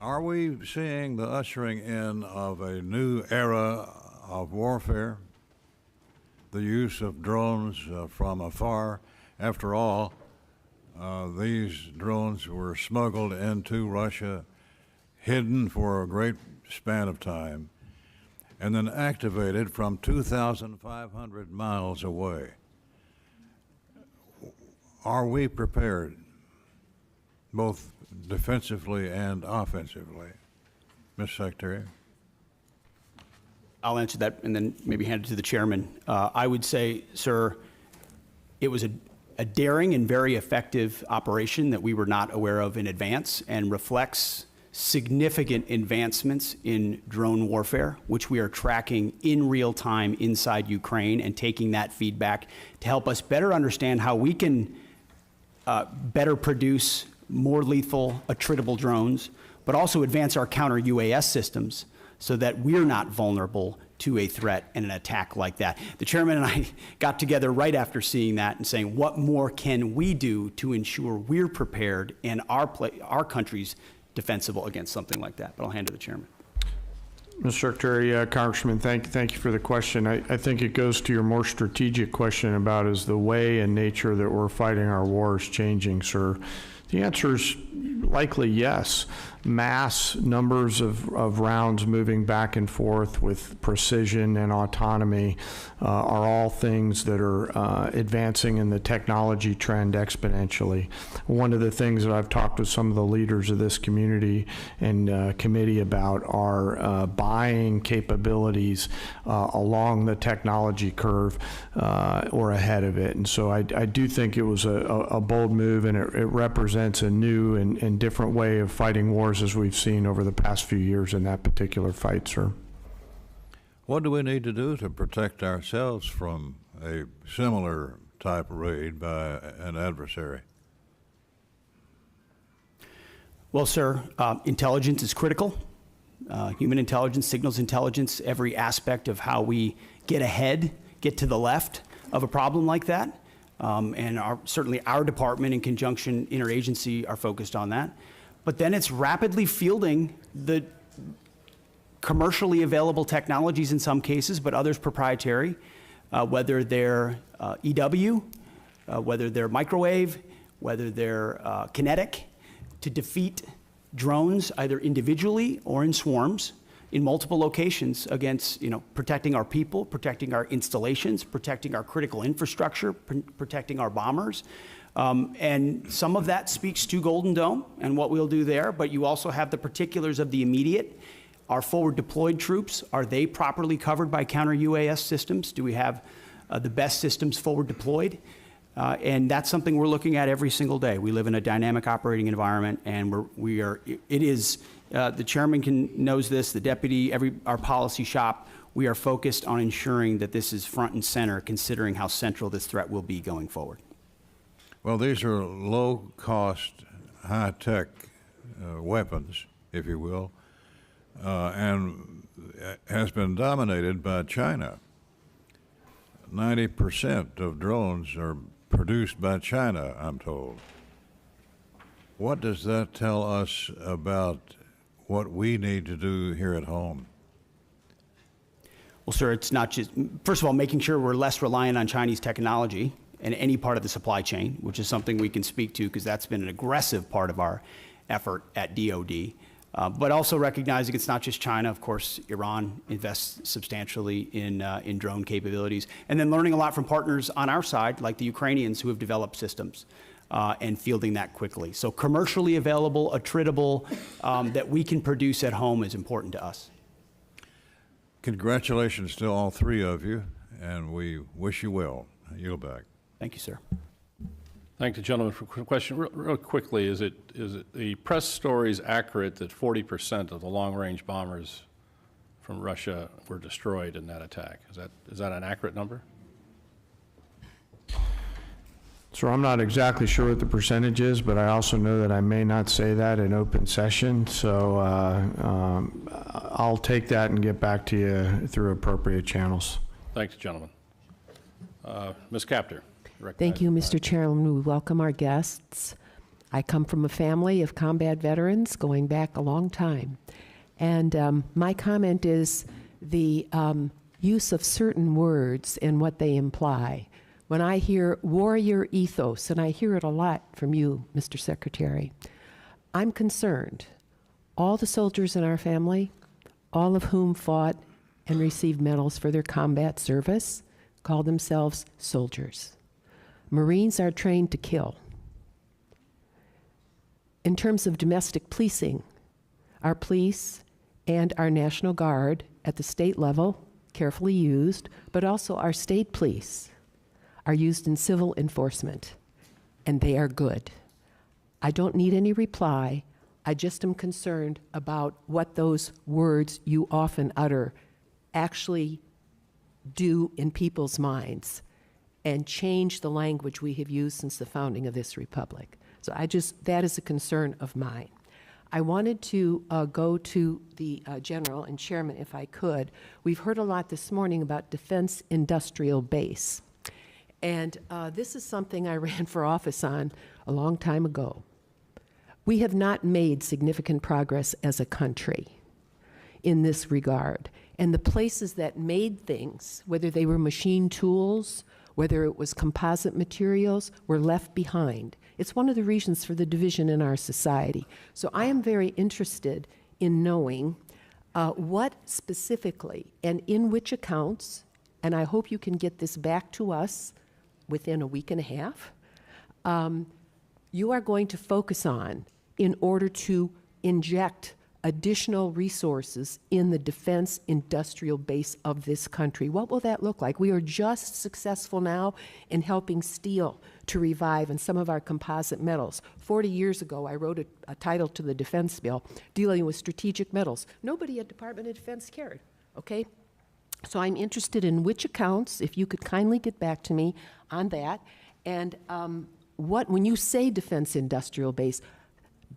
Are we seeing the ushering in of a new era of warfare? The use of drones from afar. After all, these drones were smuggled into Russia, hidden for a great span of time, and then activated from 2,500 miles away. Are we prepared, both defensively and offensively, Ms. Secretary? I'll answer that and then maybe hand it to the chairman. I would say, sir, it was a daring and very effective operation that we were not aware of in advance and reflects significant advancements in drone warfare, which we are tracking in real time inside Ukraine and taking that feedback to help us better understand how we can better produce more lethal, attritable drones, but also advance our counter-UAS systems so that we're not vulnerable to a threat and an attack like that. The chairman and I got together right after seeing that and saying, what more can we do to ensure we're prepared and our country's defensible against something like that? But I'll hand to the chairman. Mr. Secretary, Congressman, thank you for the question. I think it goes to your more strategic question about is the way and nature that we're fighting our wars changing, sir? The answer is likely yes. Mass numbers of rounds moving back and forth with precision and autonomy are all things that are advancing in the technology trend exponentially. One of the things that I've talked with some of the leaders of this community and committee about are buying capabilities along the technology curve or ahead of it. And so I do think it was a bold move, and it represents a new and different way of fighting wars as we've seen over the past few years in that particular fight, sir. What do we need to do to protect ourselves from a similar type raid by an adversary? Well, sir, intelligence is critical. Human intelligence, signals intelligence, every aspect of how we get ahead, get to the left of a problem like that. And certainly our department in conjunction interagency are focused on that. But then it's rapidly fielding the commercially available technologies in some cases, but others proprietary, whether they're EW, whether they're microwave, whether they're kinetic, to defeat drones either individually or in swarms in multiple locations against, protecting our people, protecting our installations, protecting our critical infrastructure, protecting our bombers. And some of that speaks to Golden Dome and what we'll do there, but you also have the particulars of the immediate. Our forward deployed troops, are they properly covered by counter-UAS systems? Do we have the best systems forward deployed? And that's something we're looking at every single day. We live in a dynamic operating environment, and the chairman knows this, the deputy, our policy shop, we are focused on ensuring that this is front and center, considering how central this threat will be going forward. Well, these are low-cost, high-tech weapons, if you will, and has been dominated by China. 90% of drones are produced by China, I'm told. What does that tell us about what we need to do here at home? Well, sir, it's not just, first of all, making sure we're less reliant on Chinese technology in any part of the supply chain, which is something we can speak to because that's been an aggressive part of our effort at DOD. But also recognizing it's not just China. Of course, Iran invests substantially in drone capabilities. And then learning a lot from partners on our side, like the Ukrainians who have developed systems and fielding that quickly. So commercially available, attritable, that we can produce at home is important to us. Congratulations to all three of you, and we wish you well. I yield back. Thank you, sir. Thank the gentleman for the question. Real quickly, is it the press stories accurate that 40% of the long-range bombers from Russia were destroyed in that attack? Is that an accurate number? So I'm not exactly sure what the percentage is, but I also know that I may not say that in open session. So I'll take that and get back to you through appropriate channels. Thanks, gentlemen. Ms. Capter. Thank you, Mr. Chairman. We welcome our guests. I come from a family of combat veterans going back a long time. And my comment is the use of certain words and what they imply. When I hear warrior ethos, and I hear it a lot from you, Mr. Secretary, I'm concerned. All the soldiers in our family, all of whom fought and received medals for their combat service, call themselves soldiers. Marines are trained to kill. In terms of domestic policing, our police and our National Guard at the state level, carefully used, but also our state police are used in civil enforcement, and they are good. I don't need any reply. I just am concerned about what those words you often utter actually do in people's minds and change the language we have used since the founding of this republic. So that is a concern of mine. I wanted to go to the General and Chairman, if I could. We've heard a lot this morning about defense industrial base. And this is something I ran for office on a long time ago. We have not made significant progress as a country in this regard. And the places that made things, whether they were machine tools, whether it was composite materials, were left behind. It's one of the reasons for the division in our society. So I am very interested in knowing what specifically and in which accounts, and I hope you can get this back to us within a week and a half, you are going to focus on in order to inject additional resources in the defense industrial base of this country. What will that look like? We are just successful now in helping steel to revive and some of our composite metals. 40 years ago, I wrote a title to the defense bill dealing with strategic metals. Nobody at Department of Defense cared, okay? So I'm interested in which accounts, if you could kindly get back to me on that, and when you say defense industrial base,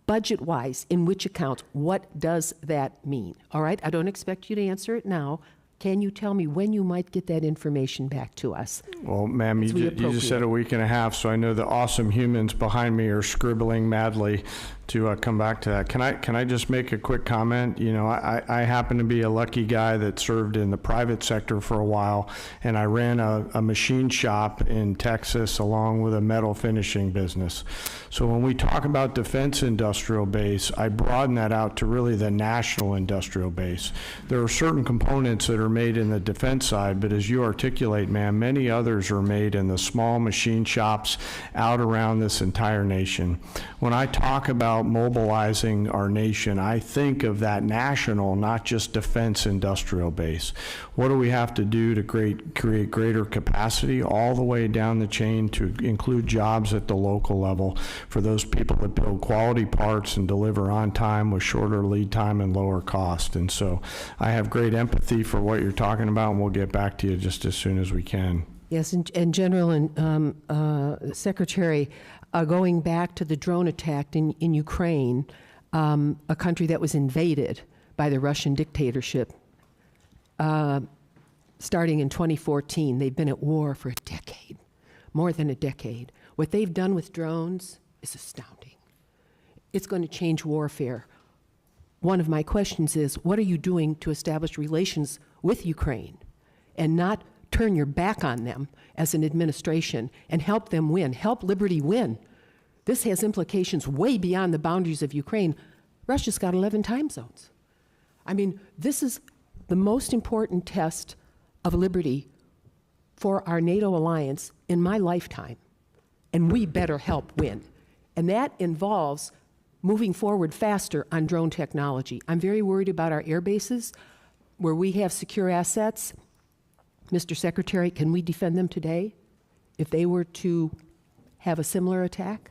budget-wise, in which accounts, what does that mean? All right, I don't expect you to answer it now. Can you tell me when you might get that information back to us? Well, ma'am, you just said a week and a half, so I know the awesome humans behind me are scribbling madly to come back to that. Can I just make a quick comment? You know, I happen to be a lucky guy that served in the private sector for a while, and I ran a machine shop in Texas along with a metal finishing business. So when we talk about defense industrial base, I broaden that out to really the national industrial base. There are certain components that are made in the defense side, but as you articulate, ma'am, many others are made in the small machine shops out around this entire nation. When I talk about mobilizing our nation, I think of that national, not just defense industrial base. What do we have to do to create greater capacity all the way down the chain to include jobs at the local level for those people that build quality parts and deliver on time with shorter lead time and lower cost? And so I have great empathy for what you're talking about, and we'll get back to you just as soon as we can. Yes, and General and Secretary, going back to the drone attack in Ukraine, a country that was invaded by the Russian dictatorship, starting in 2014. They've been at war for a decade, more than a decade. What they've done with drones is astounding. It's going to change warfare. One of my questions is, what are you doing to establish relations with Ukraine and not turn your back on them as an administration and help them win, help liberty win? This has implications way beyond the boundaries of Ukraine. Russia's got 11 time zones. I mean, this is the most important test of liberty for our NATO alliance in my lifetime, and we better help win. And that involves moving forward faster on drone technology. I'm very worried about our air bases where we have secure assets. Mr. Secretary, can we defend them today if they were to have a similar attack?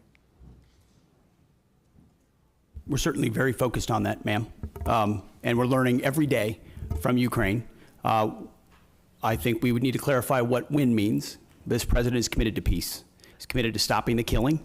We're certainly very focused on that, ma'am. And we're learning every day from Ukraine. I think we would need to clarify what win means. This president is committed to peace. He's committed to stopping the killing.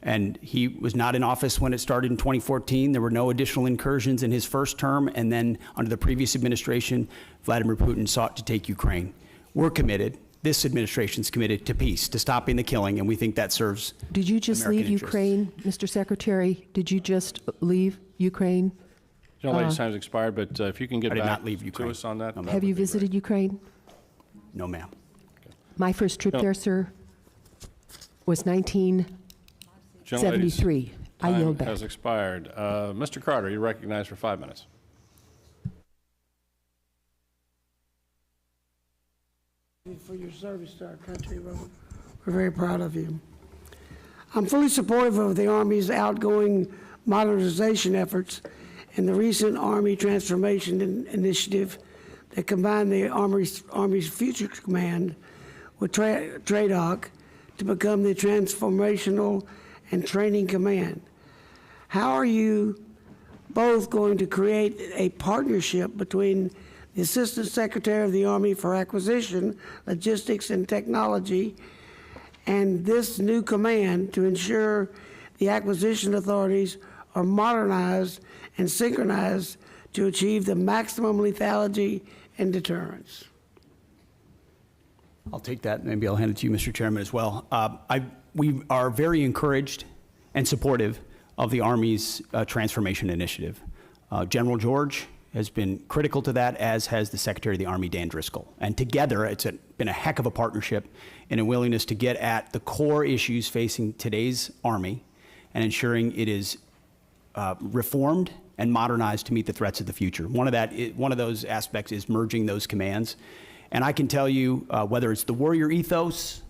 And he was not in office when it started in 2014. There were no additional incursions in his first term. And then under the previous administration, Vladimir Putin sought to take Ukraine. We're committed. This administration's committed to peace, to stopping the killing, and we think that serves Did you just American leave interests. Ukraine, Mr. Secretary? Did you just leave Ukraine? Young lady's time's expired, but if you can get I did back not leave to Ukraine. us on that. No, that Have would you be great. visited Ukraine? No, ma'am. My first trip No. there, sir, was 1973. I yield back. Time has expired. Mr. Carter, you're recognized for 5 minutes. For your service to our country. We're very proud of you. I'm fully supportive of the Army's outgoing modernization efforts and the recent Army Transformation Initiative that combined the Army's Future Command with TRADOC to become the Transformational and Training Command. How are you both going to create a partnership between the Assistant Secretary of the Army for Acquisition, Logistics, and Technology, and this new command to ensure the acquisition authorities are modernized and synchronized to achieve the maximum lethality and deterrence? I'll take that. Maybe I'll hand it to you, Mr. Chairman, as well. We are very encouraged and supportive of the Army's transformation initiative. General George has been critical to that, as has the Secretary of the Army, Dan Driscoll. And together, it's been a heck of a partnership and a willingness to get at the core issues facing today's Army and ensuring it is reformed and modernized to meet the threats of the future. One of those aspects is merging those commands. And I can tell you, whether it's the warrior ethos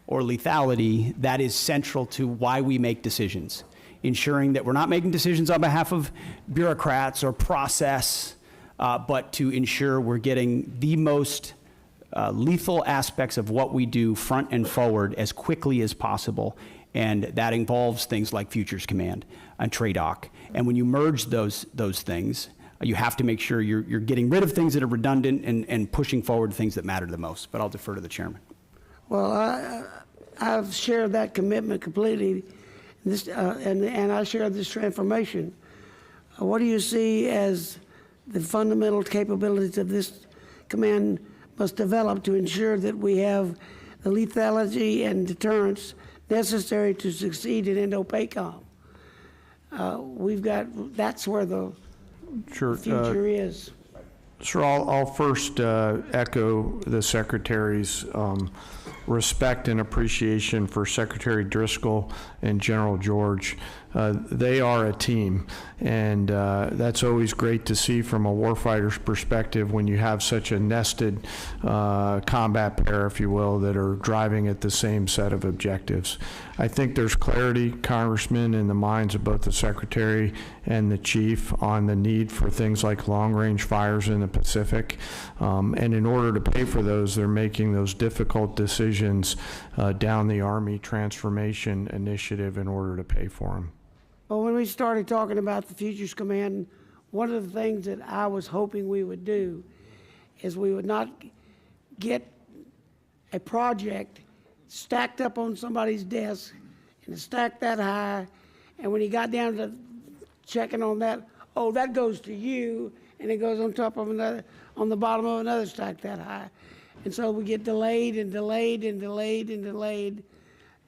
or lethality, that is central to why we make decisions. Ensuring that we're not making decisions on behalf of bureaucrats or process, but to ensure we're getting the most lethal aspects of what we do front and forward as quickly as possible. And that involves things like Futures Command and TRADOC. And when you merge those things, you have to make sure you're getting rid of things that are redundant and pushing forward things that matter the most. But I'll defer to the chairman. Well, I've shared that commitment completely, and I share this transformation. What do you see as the fundamental capabilities of this command must develop to ensure that we have the lethality and deterrence necessary to succeed in Indo-PACOM? that's where the Sure. future is. Sir, I'll first echo the Secretary's respect and appreciation for Secretary Driscoll and General George. They are a team, and that's always great to see from a warfighter's perspective when you have such a nested combat pair, if you will, that are driving at the same set of objectives. I think there's clarity, Congressman, in the minds of both the Secretary and the Chief on the need for things like long-range fires in the Pacific. And in order to pay for those, they're making those difficult decisions down the Army Transformation Initiative in order to pay for them. Well, when we started talking about the Futures Command, one of the things that I was hoping we would do is we would not get a project stacked up on somebody's desk and stacked that high, and when he got down to checking on that, oh, that goes to you, and it goes on top of another, on the bottom of another stack that high. And so we get delayed and delayed and delayed and delayed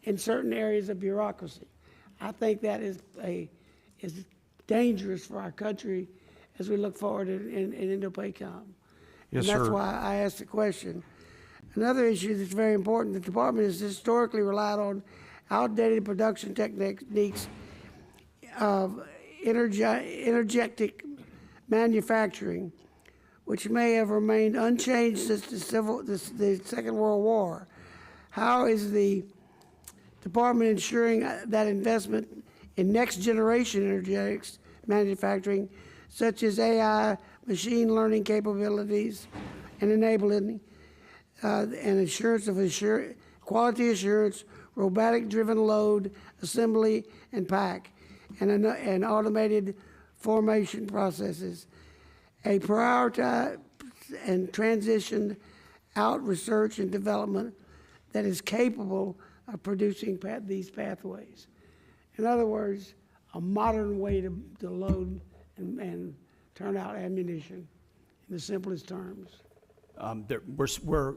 in certain areas of bureaucracy. I think that is dangerous for our country as we look forward in Indo-PACOM. Yes, and that's sir. why I asked the question. Another issue that's very important, the department has historically relied on outdated production techniques of energetic manufacturing, which may have remained unchanged since the Second World War. How is the department ensuring that investment in next-generation energetics manufacturing, such as AI, machine learning capabilities, and enabling and assurance of quality assurance, robotic-driven load, assembly, and pack, and automated formation processes, a prioritized and transitioned out research and development that is capable of producing these pathways. In other words, a modern way to load and turn out ammunition in the simplest terms. We're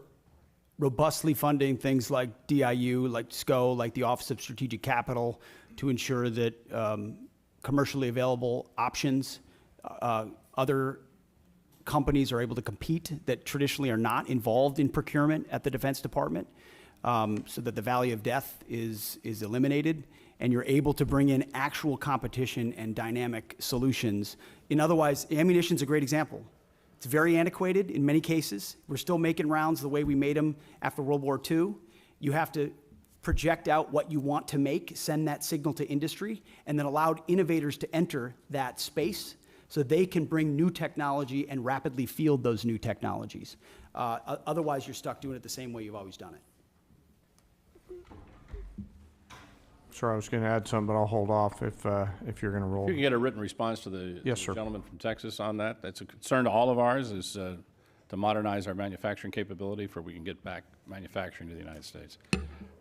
robustly funding things like DIU, like SCO, like the Office of Strategic Capital, to ensure that commercially available options, other companies are able to compete that traditionally are not involved in procurement at the Defense Department, so that the valley of death is eliminated, and you're able to bring in actual competition and dynamic solutions. Otherwise, ammunition's a great example. It's very antiquated in many cases. We're still making rounds the way we made them after World War II. You have to project out what you want to make, send that signal to industry, and then allow innovators to enter that space so they can bring new technology and rapidly field those new technologies. Otherwise, you're stuck doing it the same way you've always done it. Sorry, I was going to add something, but I'll hold off if you're going to roll. You can get a written response to the Yes, sir. gentleman from Texas on that. That's a concern to all of ours, is to modernize our manufacturing capability for we can get back manufacturing to the United States.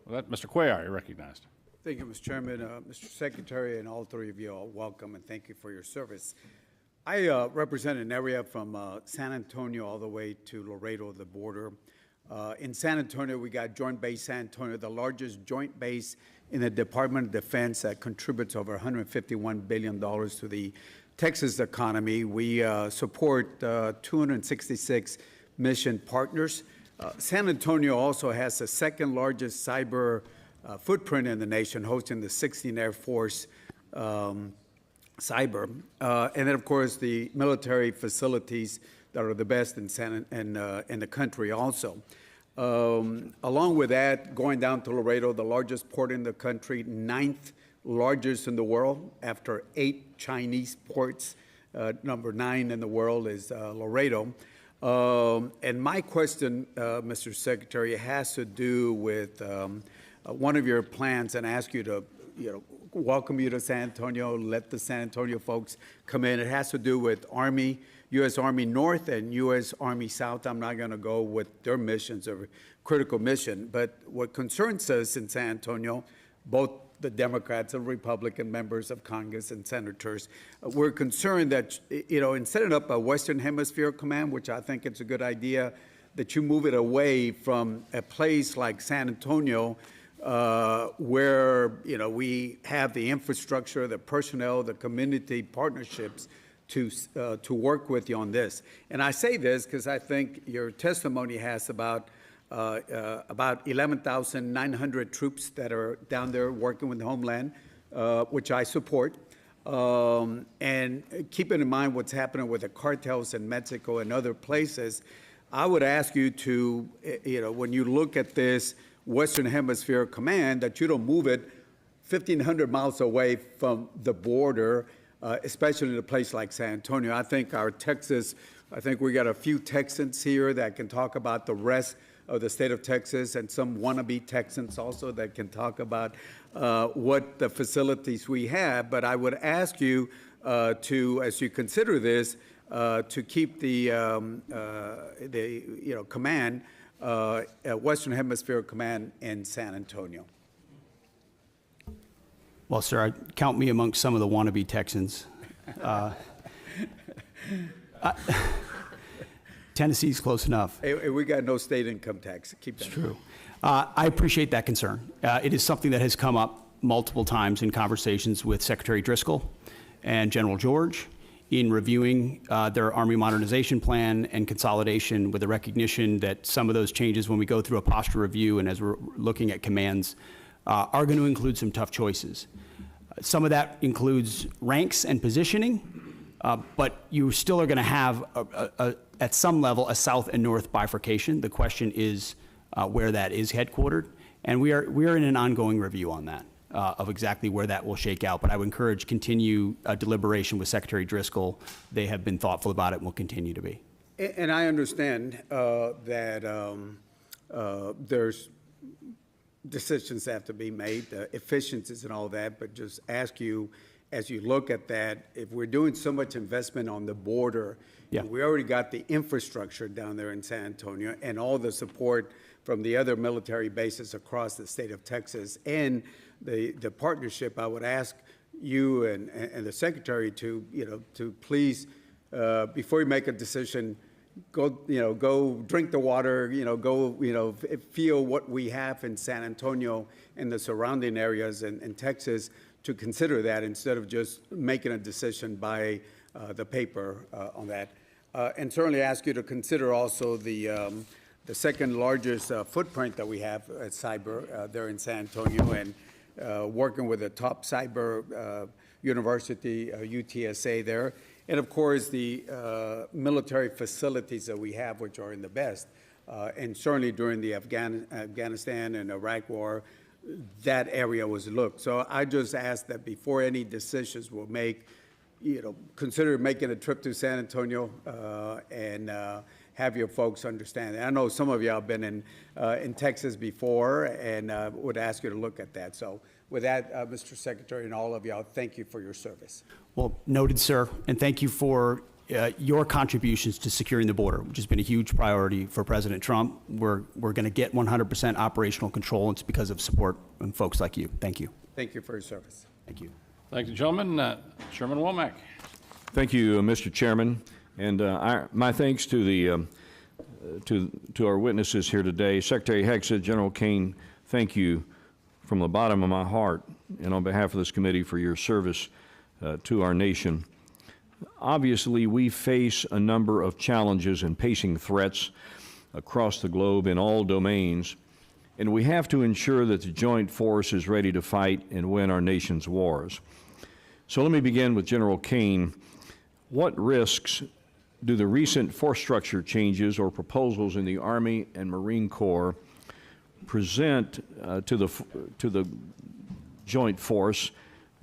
Well, Mr. Cuellar, you're recognized. Thank you, Mr. Chairman. Mr. Secretary, and all three of you are welcome, and thank you for your service. I represent an area from San Antonio all the way to Laredo, the border. In San Antonio, we got Joint Base San Antonio, the largest joint base in the Department of Defense that contributes over $151 billion to the Texas economy. We support 266 mission partners. San Antonio also has the second largest cyber footprint in the nation, hosting the 16th Air Force cyber. And then, of course, the military facilities that are the best in the country also. Along with that, going down to Laredo, the largest port in the country, 9th largest in the world after 8 Chinese ports. Number 9 in the world is Laredo. And my question, Mr. Secretary, has to do with one of your plans, and ask you to, welcome you to San Antonio, let the San Antonio folks come in. It has to do with Army, U.S. Army North and U.S. Army South. I'm not going to go with their missions or critical mission, but what concerns us in San Antonio, both the Democrats and Republican members of Congress and senators, we're concerned that, in setting up a Western Hemisphere command, which I think it's a good idea, that you move it away from a place like San Antonio, where, you know, we have the infrastructure, the personnel, the community partnerships to work with you on this. And I say this because I think your testimony has about 11,900 troops that are down there working with the Homeland, which I support. And keeping in mind what's happening with the cartels in Mexico and other places, I would ask you to, you know, when you look at this Western Hemisphere Command, that you don't move it 1,500 miles away from the border, especially in a place like San Antonio. I think we got a few Texans here that can talk about the rest of the state of Texas, and some wannabe Texans also that can talk about what the facilities we have. But I would ask you to, as you consider this, to keep the command, Western Hemisphere Command in San Antonio. Well, sir, count me amongst some of the wannabe Texans. Tennessee's close enough. Hey, we got no state income tax. Keep that. It's true. I appreciate that concern. It is something that has come up multiple times in conversations with Secretary Driscoll and General George in reviewing their Army modernization plan and consolidation, with the recognition that some of those changes, when we go through a posture review and as we're looking at commands, are going to include some tough choices. Some of that includes ranks and positioning, but you still are going to have, at some level, a south and north bifurcation. The question is where that is headquartered, and we are in an ongoing review on that, of exactly where that will shake out. But I would encourage continue deliberation with Secretary Driscoll. They have been thoughtful about it and will continue to be. And I understand that there's decisions that have to be made, efficiencies and all that, but just ask you, as you look at that, if we're doing so much investment on the border, yeah, we already got the infrastructure down there in San Antonio and all the support from the other military bases across the state of Texas and the partnership, I would ask you and the Secretary to, you know, to please, before you make a decision, go drink the water, go, feel what we have in San Antonio and the surrounding areas in Texas, to consider that instead of just making a decision by the paper on that. And certainly ask you to consider also the second largest footprint that we have at cyber there in San Antonio, and working with a top cyber university, UTSA there. And of course, the military facilities that we have, which are in the best. And certainly during the Afghanistan and Iraq war, that area was looked. So I just ask that before any decisions were made, consider making a trip to San Antonio and have your folks understand. I know some of y'all have been in Texas before, and would ask you to look at that. So with that, Mr. Secretary, and all of y'all, thank you for your service. Well, noted, sir, and thank you for your contributions to securing the border, which has been a huge priority for President Trump. We're going to get 100% operational control, and it's because of support from folks like you. Thank you. Thank you for your service. Thank you. Thank you, gentlemen. Chairman Womack. Thank you, Mr. Chairman, and my thanks to the to our witnesses here today. Secretary Hegseth, General Caine, thank you from the bottom of my heart and on behalf of this committee for your service to our nation. Obviously, we face a number of challenges and pacing threats across the globe in all domains, and we have to ensure that the joint force is ready to fight and win our nation's wars. So let me begin with General Caine. What risks do the recent force structure changes or proposals in the Army and Marine Corps present to the joint force,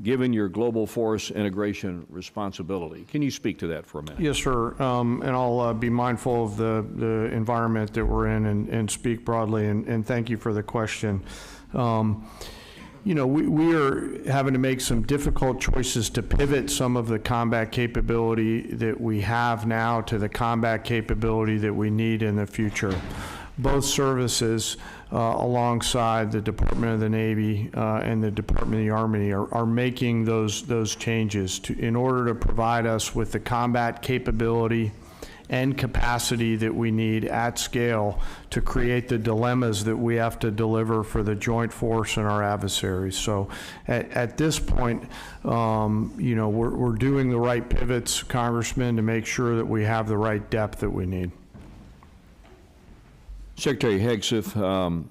given your global force integration responsibility? Can you speak to that for a minute? Yes, sir. And I'll be mindful of the environment that we're in and speak broadly, and thank you for the question. We are having to make some difficult choices to pivot some of the combat capability that we have now to the combat capability that we need in the future. Both services, alongside the Department of the Navy and the Department of the Army, are making those changes in order to provide us with the combat capability and capacity that we need at scale to create the dilemmas that we have to deliver for the joint force and our adversaries. So at this point, you know, we're doing the right pivots, Congressman, to make sure that we have the right depth that we need. Secretary Hegseth,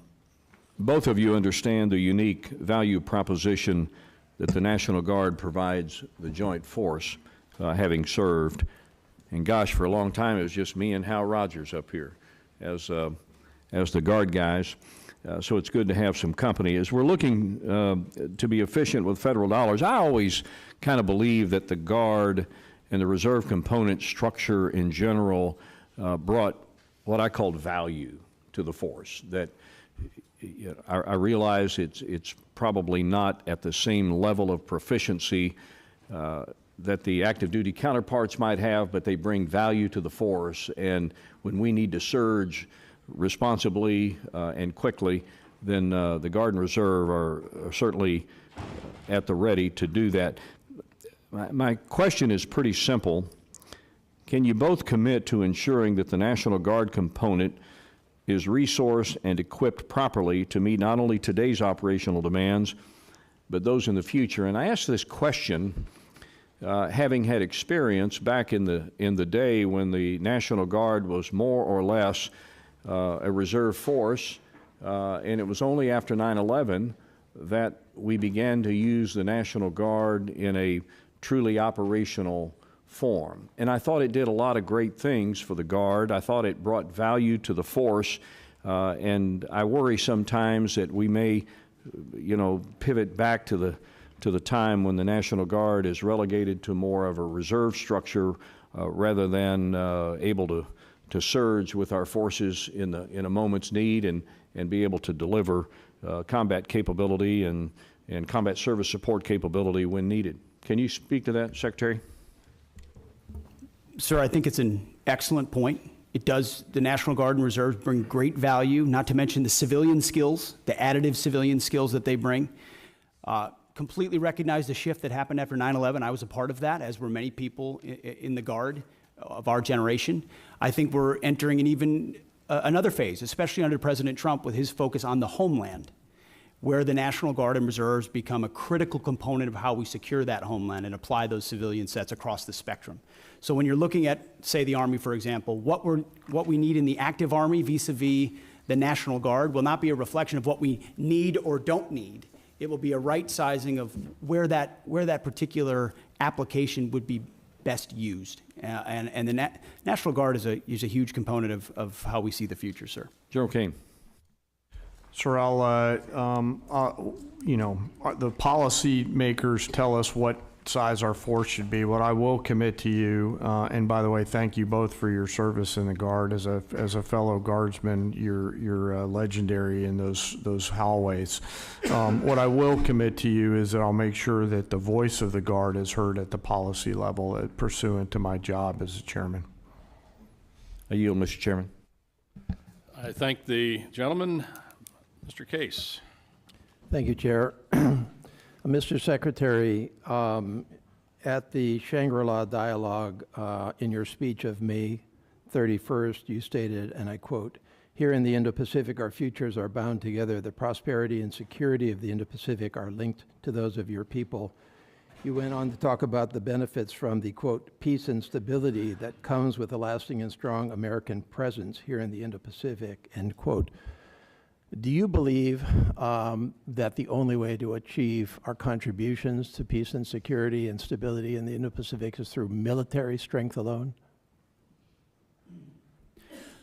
both of you understand the unique value proposition that the National Guard provides the joint force, having served. And gosh, for a long time, it was just me and Hal Rogers up here as the Guard guys. So it's good to have some company. As we're looking to be efficient with federal dollars, I always kind of believe that the Guard and the reserve component structure in general brought what I called value to the force. That I realize it's probably not at the same level of proficiency that the active duty counterparts might have, but they bring value to the force. And when we need to surge responsibly and quickly, then the Guard and Reserve are certainly at the ready to do that. My question is pretty simple. Can you both commit to ensuring that the National Guard component is resourced and equipped properly to meet not only today's operational demands, but those in the future? And I ask this question having had experience back in the day when the National Guard was more or less a reserve force, and it was only after 9/11 that we began to use the National Guard in a truly operational form. And I thought it did a lot of great things for the Guard. I thought it brought value to the force, and I worry sometimes that we may, you know, pivot back to the time when the National Guard is relegated to more of a reserve structure rather than able to surge with our forces in a moment's need and be able to deliver combat capability and combat service support capability when needed. Can you speak to that, Secretary? Sir, I think it's an excellent point. It does, the National Guard and Reserves bring great value, not to mention the civilian skills, the additive civilian skills that they bring. Completely recognize the shift that happened after 9/11. I was a part of that, as were many people in the Guard of our generation. I think we're entering an even another phase, especially under President Trump with his focus on the homeland, where the National Guard and Reserves become a critical component of how we secure that homeland and apply those civilian sets across the spectrum. So when you're looking at, say, the Army, for example, what we need in the active Army vis-a-vis the National Guard will not be a reflection of what we need or don't need. It will be a right sizing of where that particular application would be best used. And the National Guard is a huge component of how we see the future, sir. General Caine. Sir, you know, the policy makers tell us what size our force should be. What I will commit to you, and by the way, thank you both for your service in the Guard. As a fellow Guardsman, you're legendary in those hallways. What I will commit to you is that I'll make sure that the voice of the Guard is heard at the policy level, pursuant to my job as a chairman. I yield, Mr. Chairman. I thank the gentleman. Mr. Case. Thank you, Chair. Mr. Secretary, at the Shangri-La Dialogue in your speech of May 31st, you stated, and I quote, "Here in the Indo-Pacific, our futures are bound together. The prosperity and security of the Indo-Pacific are linked to those of your people." You went on to talk about the benefits from the, quote, "peace and stability that comes with a lasting and strong American presence here in the Indo-Pacific," end quote. Do you believe that the only way to achieve our contributions to peace and security and stability in the Indo-Pacific is through military strength alone?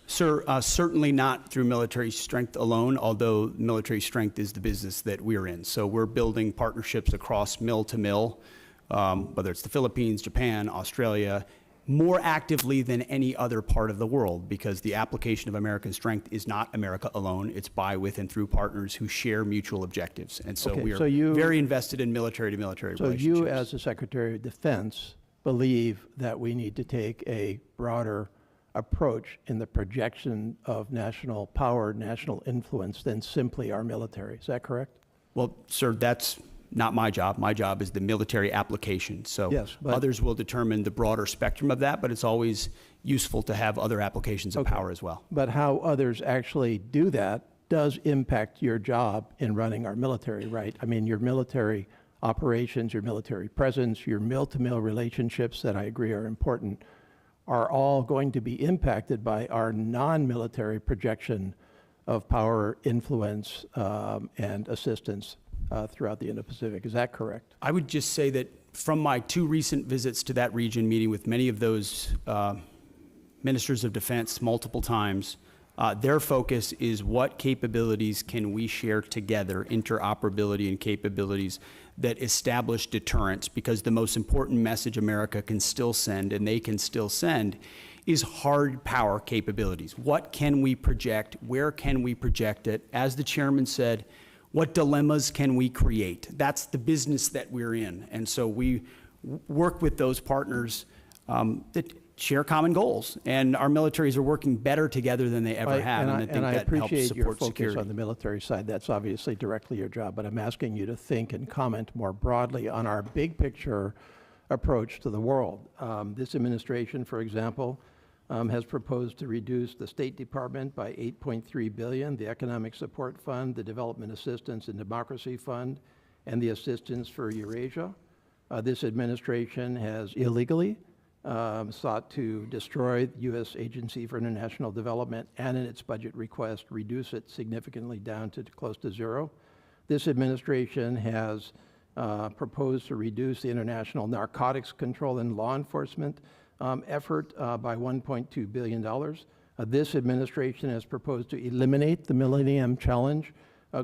Sir, certainly not through military strength alone, although military strength is the business that we're in. So we're building partnerships across mill to mill, whether it's the Philippines, Japan, Australia, more actively than any other part of the world, because the application of American strength is not America alone. It's by, with, and through partners who share mutual objectives. And so we are very invested in military-to-military relationships. So you, as the Secretary of Defense, believe that we need to take a broader approach in the projection of national power, national influence than simply our military. Is that correct? Well, sir, that's not my job. My job is the military application. So Yes, but- others will determine the broader spectrum of that, but it's always useful to have other applications of power as well. But how others actually do that does impact your job in running our military, right? I mean, your military operations, your military presence, your mill-to-mill relationships that I agree are important, are all going to be impacted by our non-military projection of power, influence, and assistance throughout the Indo-Pacific. Is that correct? I would just say that from my 2 recent visits to that region, meeting with many of those ministers of defense multiple times, their focus is what capabilities can we share together, interoperability and capabilities that establish deterrence, because the most important message America can still send, and they can still send, is hard power capabilities. What can we project? Where can we project it? As the chairman said, what dilemmas can we create? That's the business that we're in. And so we work with those partners that share common goals, and our militaries are working better together than they ever have, and I think and I that helps appreciate your support focus security. on the military side. That's obviously directly your job, but I'm asking you to think and comment more broadly on our big picture approach to the world. This administration, for example, has proposed to reduce the State Department by $8.3 billion, the Economic Support Fund, the Development Assistance and Democracy Fund, and the Assistance for Eurasia. This administration has illegally sought to destroy the U.S. Agency for International Development, and in its budget request, reduce it significantly down to close to zero. This administration has proposed to reduce the international narcotics control and law enforcement effort by $1.2 billion. This administration has proposed to eliminate the Millennium Challenge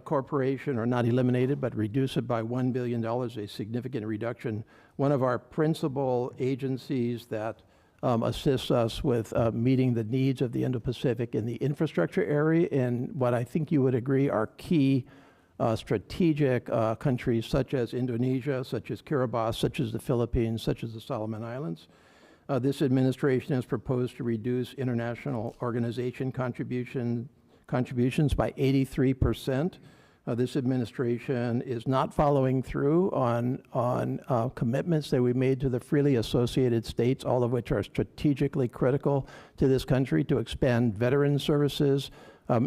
Corporation, or not eliminate it, but reduce it by $1 billion, a significant reduction. One of our principal agencies that assists us with meeting the needs of the Indo-Pacific in the infrastructure area, and what I think you would agree are key strategic countries such as Indonesia, such as Kiribati, such as the Philippines, such as the Solomon Islands. This administration has proposed to reduce international organization contributions by 83%. This administration is not following through on commitments that we made to the freely associated states, all of which are strategically critical to this country, to expand veteran services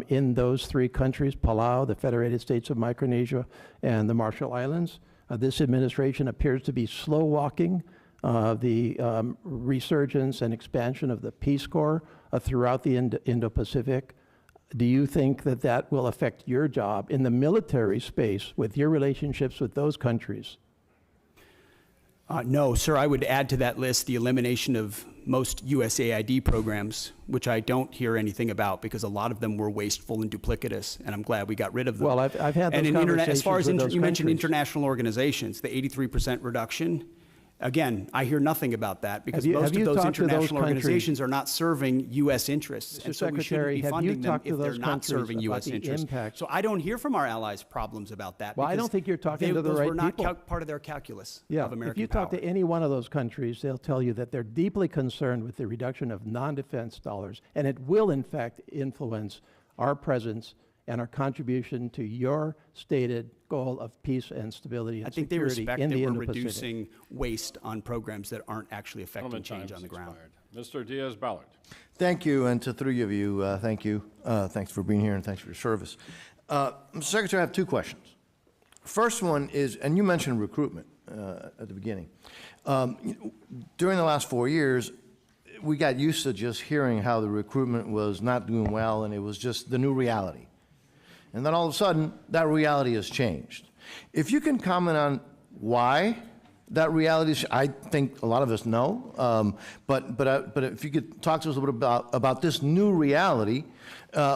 in those 3 countries, Palau, the Federated States of Micronesia, and the Marshall Islands. This administration appears to be slow walking the resurgence and expansion of the Peace Corps throughout the Indo-Pacific. Do you think that that will affect your job in the military space with your relationships with those countries? No, sir. I would add to that list the elimination of most USAID programs, which I don't hear anything about because a lot of them were wasteful and duplicitous, and I'm glad we got rid of them. Well, I've had those conversations as far as with those you mentioned countries. international organizations, the 83% reduction. Again, I hear nothing about that because Have most you of those talked to those international countries? organizations are not serving U.S. interests, Mr. and so we shouldn't Secretary, be have you funding them talked to if they're those not countries serving about U.S. the interests. impact? So I don't hear from our allies problems about that. Well, I because don't think you're talking to the those right were not people. part of their calculus Yeah, of American if you power. talk to any one of those countries, they'll tell you that they're deeply concerned with the reduction of non-defense dollars, and it will in fact influence our presence and our contribution to your stated goal of peace and stability and I think they security respect in that the we're Indo-Pacific. reducing waste on programs that aren't actually affecting Gentleman, change time's on the ground. expired. Mr. Diaz-Balart. Thank you, and to 3 of you, thank you. Thanks for being here and thanks for your service. Mr. Secretary, I have 2 questions. First one is, and you mentioned recruitment at the beginning. During the last 4 years, we got used to just hearing how the recruitment was not doing well, and it was just the new reality. And then all of a sudden, that reality has changed. If you can comment on why that reality is, I think a lot of us know, but if you could talk to us a little bit about this new reality,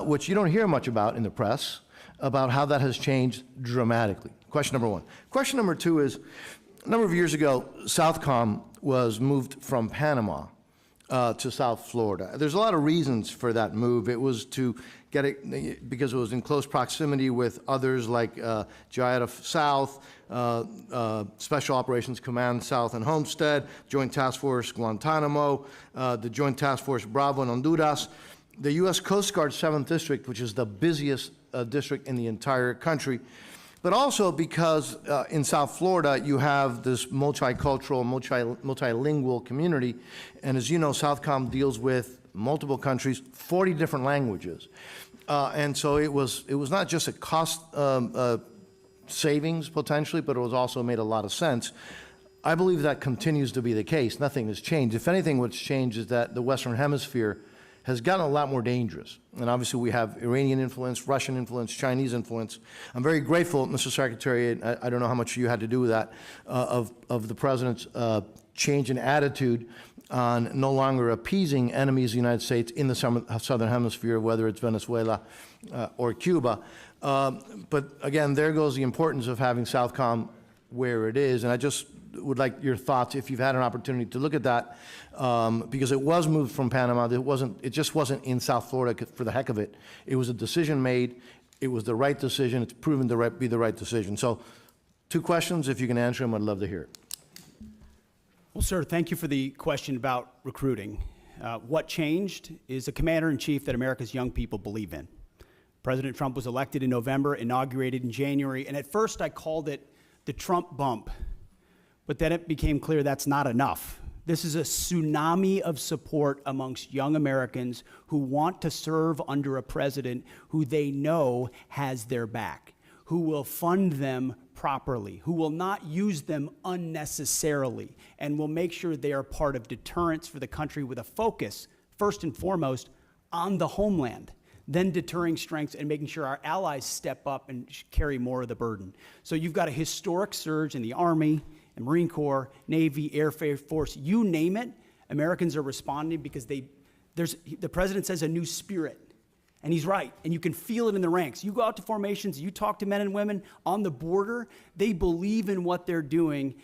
which you don't hear much about in the press, about how that has changed dramatically. Question number 1. Question number 2 is, a number of years ago, Southcom was moved from Panama to South Florida. There's a lot of reasons for that move. It was to get it because it was in close proximity with others like GIATA South, Special Operations Command South and Homestead, Joint Task Force Guantanamo, the Joint Task Force Bravo in Honduras, the U.S. Coast Guard 7th District, which is the busiest district in the entire country. but also because in South Florida, you have this multicultural, multilingual community. And as you know, Southcom deals with multiple countries, 40 different languages. And so it was not just a cost savings potentially, but it was also made a lot of sense. I believe that continues to be the case. Nothing has changed. If anything, what's changed is that the Western Hemisphere has gotten a lot more dangerous. And obviously we have Iranian influence, Russian influence, Chinese influence. I'm very grateful, Mr. Secretary, and I don't know how much you had to do with that, of the President's change in attitude on no longer appeasing enemies of the United States in the Southern Hemisphere, whether it's Venezuela or Cuba. But again, there goes the importance of having Southcom where it is. And I just would like your thoughts, if you've had an opportunity to look at that, because it was moved from Panama. It just wasn't in South Florida for the heck of it. It was a decision made. It was the right decision. It's proven to be the right decision. So 2 questions. If you can answer them, I'd love to hear it. Well, sir, thank you for the question about recruiting. What changed is a commander-in-chief that America's young people believe in. President Trump was elected in November, inaugurated in January, and at first I called it the Trump bump. But then it became clear that's not enough. This is a tsunami of support amongst young Americans who want to serve under a president who they know has their back, who will fund them properly, who will not use them unnecessarily, and will make sure they are part of deterrence for the country with a focus, first and foremost, on the homeland, then deterring strengths and making sure our allies step up and carry more of the burden. So you've got a historic surge in the Army, and Marine Corps, Navy, Air Force, you name it. Americans are responding because the president says a new spirit. And he's right, and you can feel it in the ranks. You go out to formations, you talk to men and women on the border, they believe in what they're doing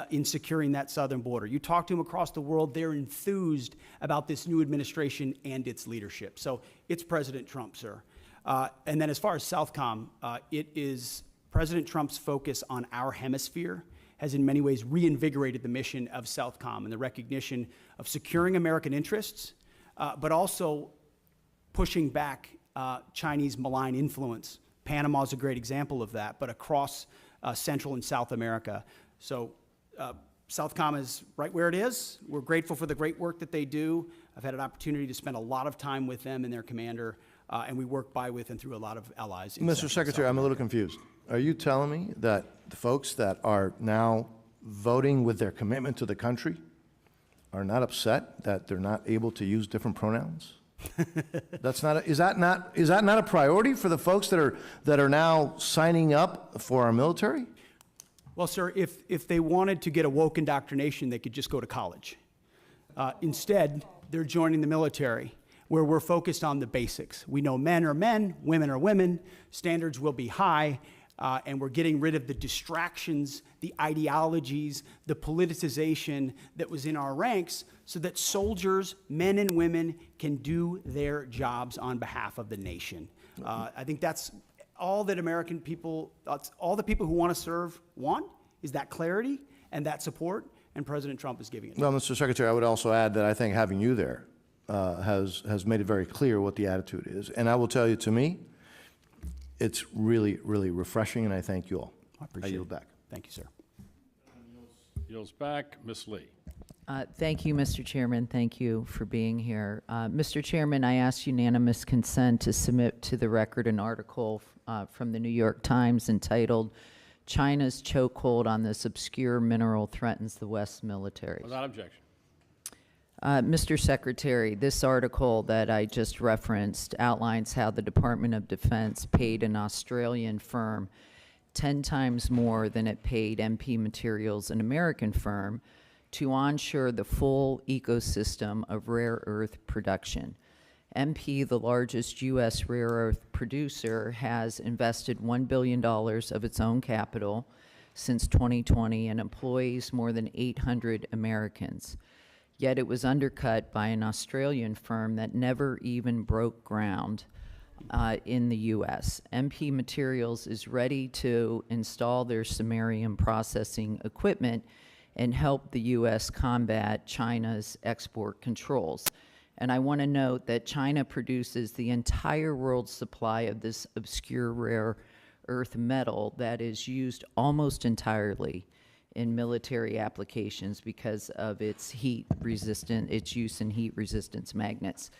in securing that southern border. You talk to them across the world, they're enthused about this new administration and its leadership. So it's President Trump, sir. And then as far as Southcom, it is President Trump's focus on our hemisphere has in many ways reinvigorated the mission of Southcom and the recognition of securing American interests, but also pushing back Chinese malign influence. Panama is a great example of that, but across Central and South America. So Southcom is right where it is. We're grateful for the great work that they do. I've had an opportunity to spend a lot of time with them and their commander, and we work by, with, and through a lot of allies. Mr. Secretary, I'm a little confused. Are you telling me that the folks that are now voting with their commitment to the country are not upset that they're not able to use different pronouns? Is that not a priority for the folks that are now signing up for our military? Well, sir, if they wanted to get a woke indoctrination, they could just go to college. Instead, they're joining the military, where we're focused on the basics. We know men are men, women are women, standards will be high, and we're getting rid of the distractions, the ideologies, the politicization that was in our ranks, so that soldiers, men and women, can do their jobs on behalf of the nation. I think that's all that American people, all the people who want to serve want, is that clarity and that support, and President Trump is giving it. Well, Mr. Secretary, I would also add that I think having you there has made it very clear what the attitude is. And I will tell you, to me, it's really, really refreshing, and I thank you all. I appreciate it. yield back. Thank you, sir. Yields back. Ms. Lee. Thank you, Mr. Chairman. Thank you for being here. Mr. Chairman, I ask unanimous consent to submit to the record an article from the New York Times entitled, "China's Chokehold on This Obscure Mineral Threatens the West Military." Without objection. Mr. Secretary, this article that I just referenced outlines how the Department of Defense paid an Australian firm 10 times more than it paid MP Materials, an American firm, to onshore the full ecosystem of rare earth production. MP, the largest U.S. rare earth producer, has invested $1 billion of its own capital since 2020 and employs more than 800 Americans. Yet it was undercut by an Australian firm that never even broke ground in the U.S. MP Materials is ready to install their samarium processing equipment and help the U.S. combat China's export controls. And I want to note that China produces the entire world's supply of this obscure rare earth metal that is used almost entirely in military applications because of its its use in heat resistance magnets.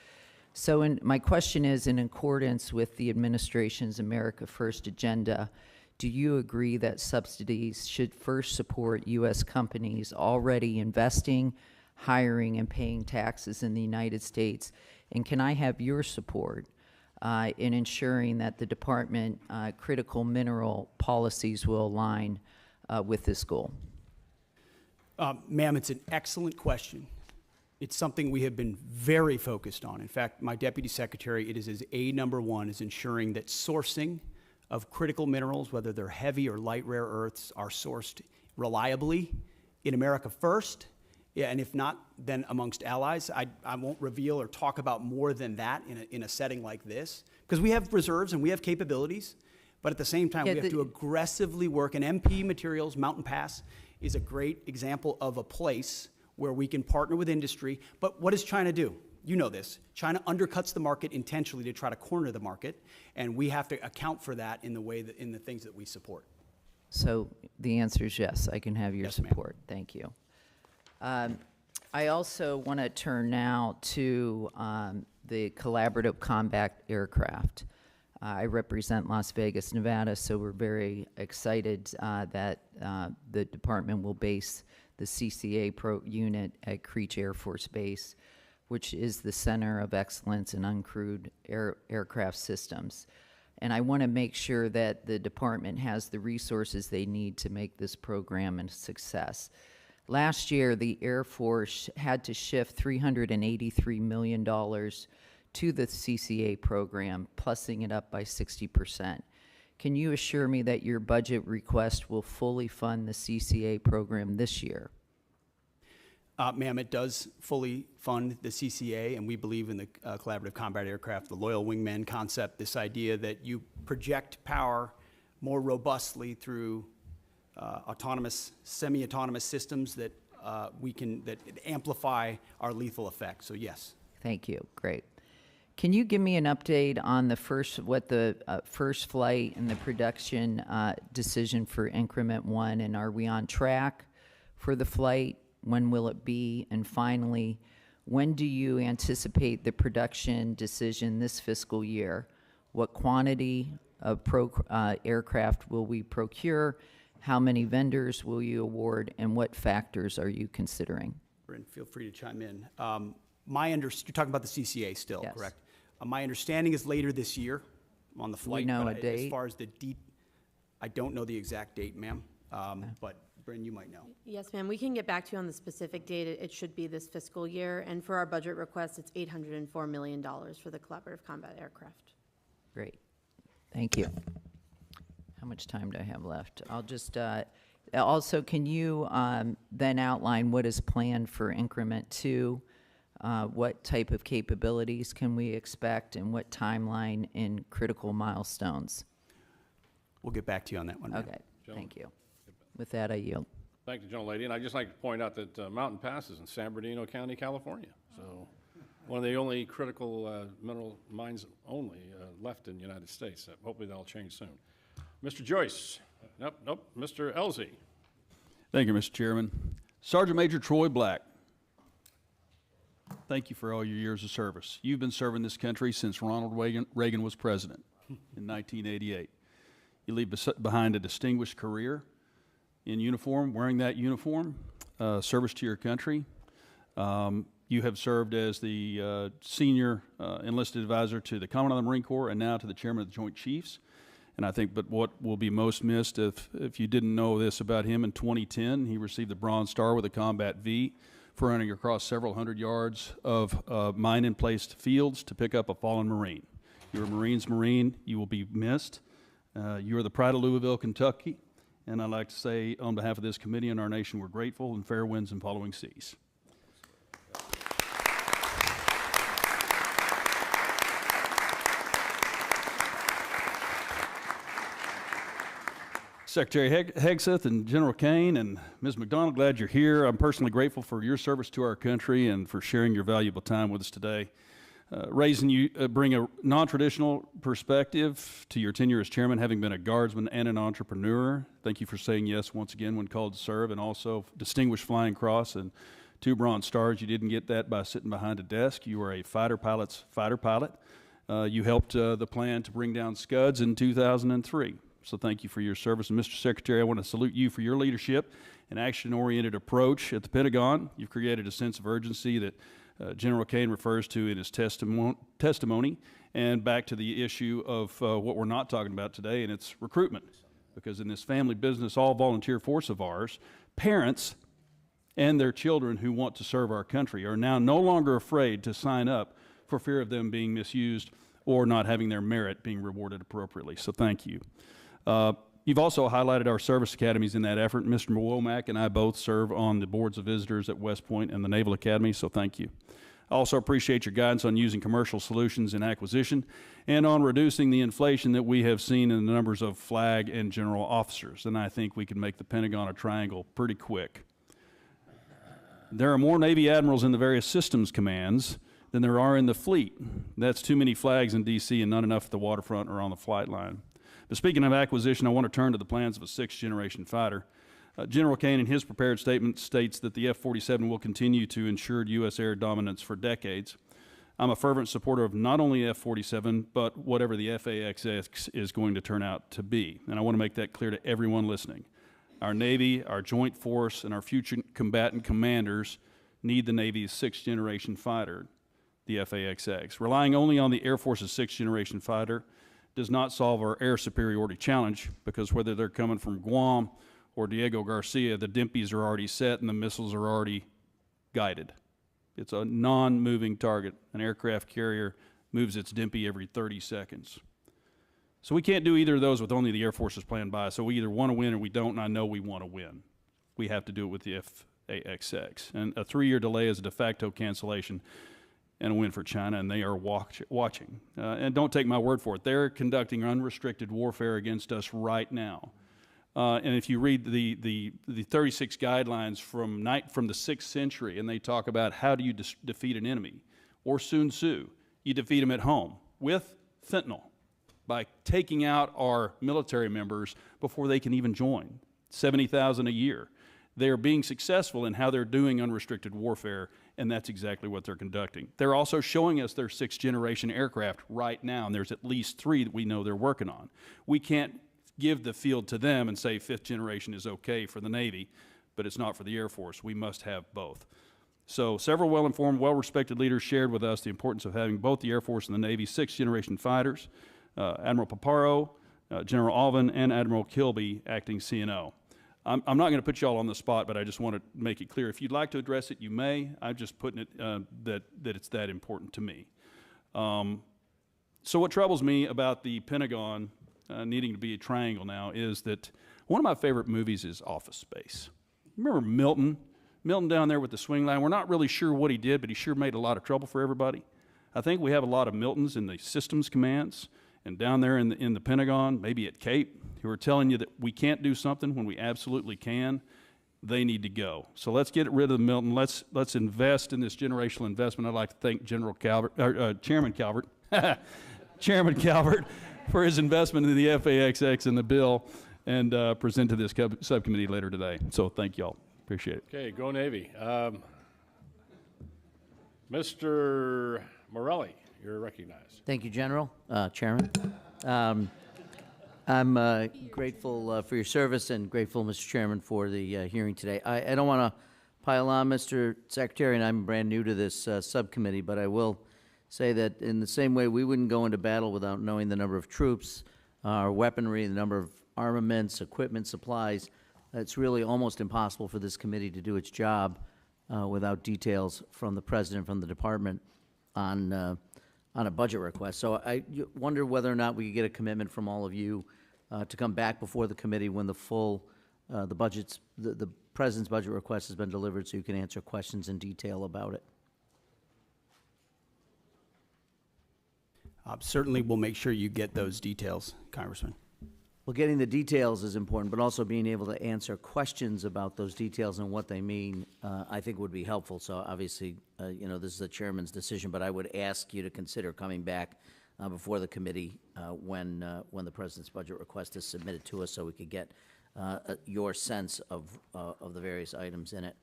So my question is, in accordance with the administration's America First agenda, do you agree that subsidies should first support U.S. companies already investing, hiring, and paying taxes in the United States? And can I have your support in ensuring that the department critical mineral policies will align with this goal? Ma'am, it's an excellent question. It's something we have been very focused on. In fact, my deputy secretary, it is his number one, is ensuring that sourcing of critical minerals, whether they're heavy or light rare earths, are sourced reliably in America first. Yeah, and if not, then amongst allies. I won't reveal or talk about more than that in a setting like this, because we have reserves and we have capabilities, but at the same time, we have to aggressively work. And MP Materials, Mountain Pass, is a great example of a place where we can partner with industry. But what does China do? You know this. China undercuts the market intentionally to try to corner the market, and we have to account for that in the way that, in the things that we support. So the answer is yes, I can have your support. Thank you. I also want to turn now to the collaborative combat aircraft. I represent Las Vegas, Nevada, so we're very excited that the department will base the CCA unit at Creech Air Force Base, which is the center of excellence in uncrewed aircraft systems. And I want to make sure that the department has the resources they need to make this program a success. Last year, the Air Force had to shift $383 million to the CCA program, plussing it up by 60%. Can you assure me that your budget request will fully fund the CCA program this year? Ma'am, it does fully fund the CCA, and we believe in the collaborative combat aircraft, the loyal wingman concept, this idea that you project power more robustly through autonomous, semi-autonomous systems that that amplify our lethal effect. So yes. Thank you. Great. Can you give me an update on the first flight and the production decision for Increment 1, and are we on track for the flight? When will it be? And finally, when do you anticipate the production decision this fiscal year? What quantity of aircraft will we procure? How many vendors will you award? And what factors are you considering? Bryn, feel free to chime in. You're talking about the CCA still, Yes. correct? My understanding is later this year on the flight. know but a date? As far as I don't know the exact date, ma'am, but Bryn, you might know. Yes, ma'am. We can get back to you on the specific date. It should be this fiscal year. And for our budget request, it's $804 million for the collaborative combat aircraft. Great. Thank you. How much time do I have left? I'll just, also, can you then outline what is planned for Increment 2? What type of capabilities can we expect, and what timeline in critical milestones? We'll get back to you on that one, ma'am. Okay, thank you. With that, I yield. Thank you, gentlelady. And I'd just like to point out that Mountain Pass is in San Bernardino County, California. So one of the only critical mineral mines left in the United States. Hopefully that'll change soon. Mr. Joyce. Nope. Mr. Elzey. Thank you, Mr. Chairman. Sergeant Major Troy Black, thank you for all your years of service. You've been serving this country since Ronald Reagan was president in 1988. You leave behind a distinguished career in uniform, wearing that uniform, service to your country. You have served as the senior enlisted advisor to the Commandant of the Marine Corps and now to the Chairman of the Joint Chiefs. And I think, but what will be most missed, if you didn't know this about him, in 2010, he received the Bronze Star with a Combat V for running across several hundred yards of mine-in-placed fields to pick up a fallen Marine. You're a Marine's Marine. You will be missed. You are the pride of Louisville, Kentucky. And I'd like to say, on behalf of this committee and our nation, we're grateful, and fair winds and following seas. Secretary Hegseth and General Caine and Ms. McDonald, glad you're here. I'm personally grateful for your service to our country and for sharing your valuable time with us today. bring a non-traditional perspective to your tenure as chairman, having been a guardsman and an entrepreneur. Thank you for saying yes once again when called to serve, and also Distinguished Flying Cross and 2 Bronze Stars. You didn't get that by sitting behind a desk. You were a fighter pilot's fighter pilot. You helped the plan to bring down Scuds in 2003. So thank you for your service. And Mr. Secretary, I want to salute you for your leadership and action-oriented approach at the Pentagon. You've created a sense of urgency that General Caine refers to in his testimony, and back to the issue of what we're not talking about today, and it's recruitment. Because in this family business, all volunteer force of ours, parents and their children who want to serve our country are now no longer afraid to sign up for fear of them being misused or not having their merit being rewarded appropriately. So thank you. You've also highlighted our service academies in that effort. Mr. Womack and I both serve on the boards of visitors at West Point and the Naval Academy, so thank you. I also appreciate your guidance on using commercial solutions in acquisition and on reducing the inflation that we have seen in the numbers of flag and general officers. And I think we can make the Pentagon a triangle pretty quick. There are more Navy admirals in the various systems commands than there are in the fleet. That's too many flags in D.C. and not enough at the waterfront or on the flight line. But speaking of acquisition, I want to turn to the plans of a 6th-generation fighter. General Caine, in his prepared statement, states that the F-47 will continue to ensure U.S. air dominance for decades. I'm a fervent supporter of not only F-47, but whatever the F-A-X-X is going to turn out to be. And I want to make that clear to everyone listening. Our Navy, our Joint Force, and our future combatant commanders need the Navy's 6th-generation fighter, the F-A-X-X. Relying only on the Air Force's 6th-generation fighter does not solve our air superiority challenge, because whether they're coming from Guam or Diego Garcia, the DIMPs are already set and the missiles are already guided. It's a non-moving target. An aircraft carrier moves its DIMPy every 30 seconds. So we can't do either of those with only the Air Force's plan by. So we either want to win or we don't, and I know we want to win. We have to do it with the F-A-X-X. And a 3-year delay is a de facto cancellation and a win for China, and they are watching. And don't take my word for it. They're conducting unrestricted warfare against us right now. And if you read the 36 guidelines from the 6th century, and they talk about how do you defeat an enemy, or Sun Tzu, you defeat them at home with fentanyl, by taking out our military members before they can even join, 70,000 a year. They are being successful in how they're doing unrestricted warfare, and that's exactly what they're conducting. They're also showing us their 6th-generation aircraft right now, and there's at least 3 that we know they're working on. We can't give the field to them and say 5th generation is okay for the Navy, but it's not for the Air Force. We must have both. So several well-informed, well-respected leaders shared with us the importance of having both the Air Force and the Navy 6th-generation fighters, Admiral Paparo, General Alvin, and Admiral Kilby, acting CNO. I'm not going to put you all on the spot, but I just want to make it clear. If you'd like to address it, you may. I'm just putting it that it's that important to me. So what troubles me about the Pentagon needing to be a triangle now is that one of my favorite movies is Office Space. Remember Milton? Milton down there with the swing line. We're not really sure what he did, but he sure made a lot of trouble for everybody. I think we have a lot of Miltons in the systems commands and down there in the Pentagon, maybe at Cape, who are telling you that we can't do something when we absolutely can. They need to go. So let's get rid of the Milton. Let's invest in this generational investment. I'd like to thank Chairman Calvert, Chairman Calvert, for his investment in the F-A-X-X and the bill, and present to this subcommittee later today. So thank you all. Appreciate it. Okay, go Navy. Mr. Morelli, you're recognized. Thank you, General, Chairman. I'm grateful for your service and grateful, Mr. Chairman, for the hearing today. I don't want to pile on, Mr. Secretary, and I'm brand new to this subcommittee, but I will say that in the same way we wouldn't go into battle without knowing the number of troops, our weaponry, the number of armaments, equipment, supplies, it's really almost impossible for this committee to do its job without details from the President, from the Department on a budget request. So I wonder whether or not we could get a commitment from all of you to come back before the committee when the full, the President's budget request has been delivered, so you can answer questions in detail about it. Certainly, we'll make sure you get those details, Congressman. Well, getting the details is important, but also being able to answer questions about those details and what they mean, I think would be helpful. So obviously, this is the chairman's decision, but I would ask you to consider coming back before the committee when the president's budget request is submitted to us, so we could get your sense of the various items in it.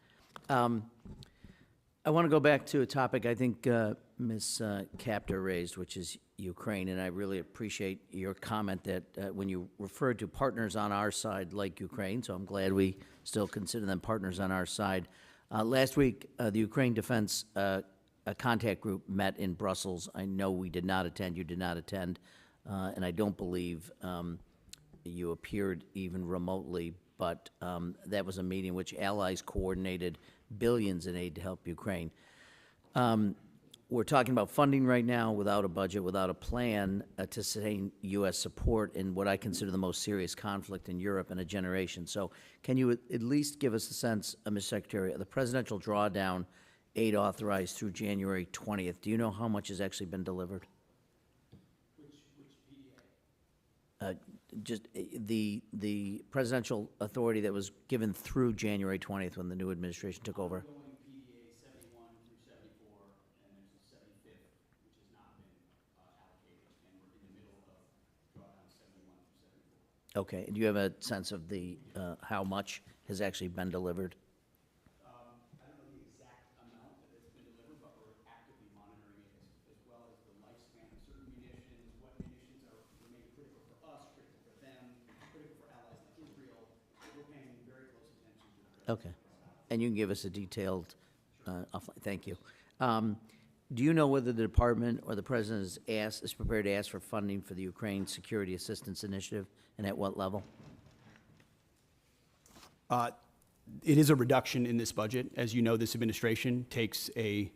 I want to go back to a topic I think Ms. Capter raised, which is Ukraine, and I really appreciate your comment that when you referred to partners on our side like Ukraine, so I'm glad we still consider them partners on our side. Last week, the Ukraine Defense Contact Group met in Brussels. I know we did not attend, you did not attend, and I don't believe you appeared even remotely, but that was a meeting which allies coordinated billions in aid to help Ukraine. We're talking about funding right now without a budget, without a plan to sustain U.S. support in what I consider the most serious conflict in Europe in a generation. So can you at least give us a sense, Mr. Secretary, of the presidential drawdown aid authorized through January 20th? Do you know how much has actually been delivered? Just the presidential authority that was given through January 20th when the new administration took over. Okay, and do you have a sense of the how much has actually been delivered? I don't know the exact amount that has been delivered, but we're actively monitoring it as well as the lifespan of certain munitions, what munitions remain critical for us, critical for them, critical for allies like Israel. We're paying very close attention to that. Okay, and you can give us a detailed, thank you. Do you know whether the department or the president is prepared to ask for funding for the Ukraine Security Assistance Initiative, and at what level? It is a reduction in this budget. As you know, this administration takes a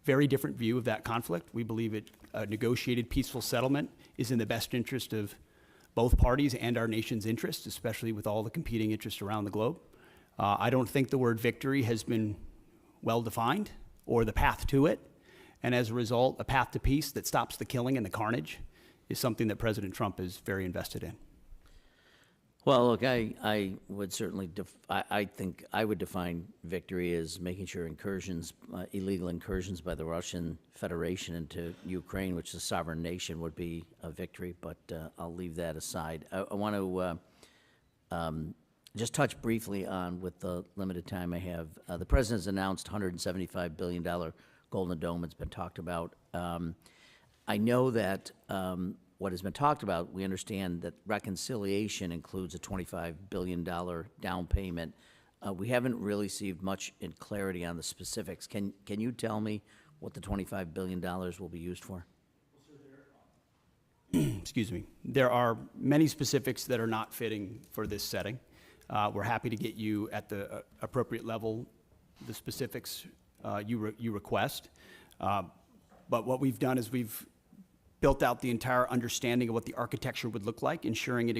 very different view of that conflict. We believe a negotiated peaceful settlement is in the best interest of both parties and our nation's interests, especially with all the competing interests around the globe. I don't think the word victory has been well defined or the path to it. And as a result, a path to peace that stops the killing and the carnage is something that President Trump is very invested in. Well, look, I would certainly, I think I would define victory as making sure incursions, illegal incursions by the Russian Federation into Ukraine, which is a sovereign nation, would be a victory, but I'll leave that aside. I want to just touch briefly on, with the limited time I have, the President has announced $175 billion Golden Dome. It's been talked about. I know that what has been talked about, we understand that reconciliation includes a $25 billion down payment. We haven't really received much in clarity on the specifics. Can you tell me what the $25 billion will be used for? Excuse me. There are many specifics that are not fitting for this setting. We're happy to get you at the appropriate level the specifics you request. But what we've done is we've built out the entire understanding of what the architecture would look like, ensuring it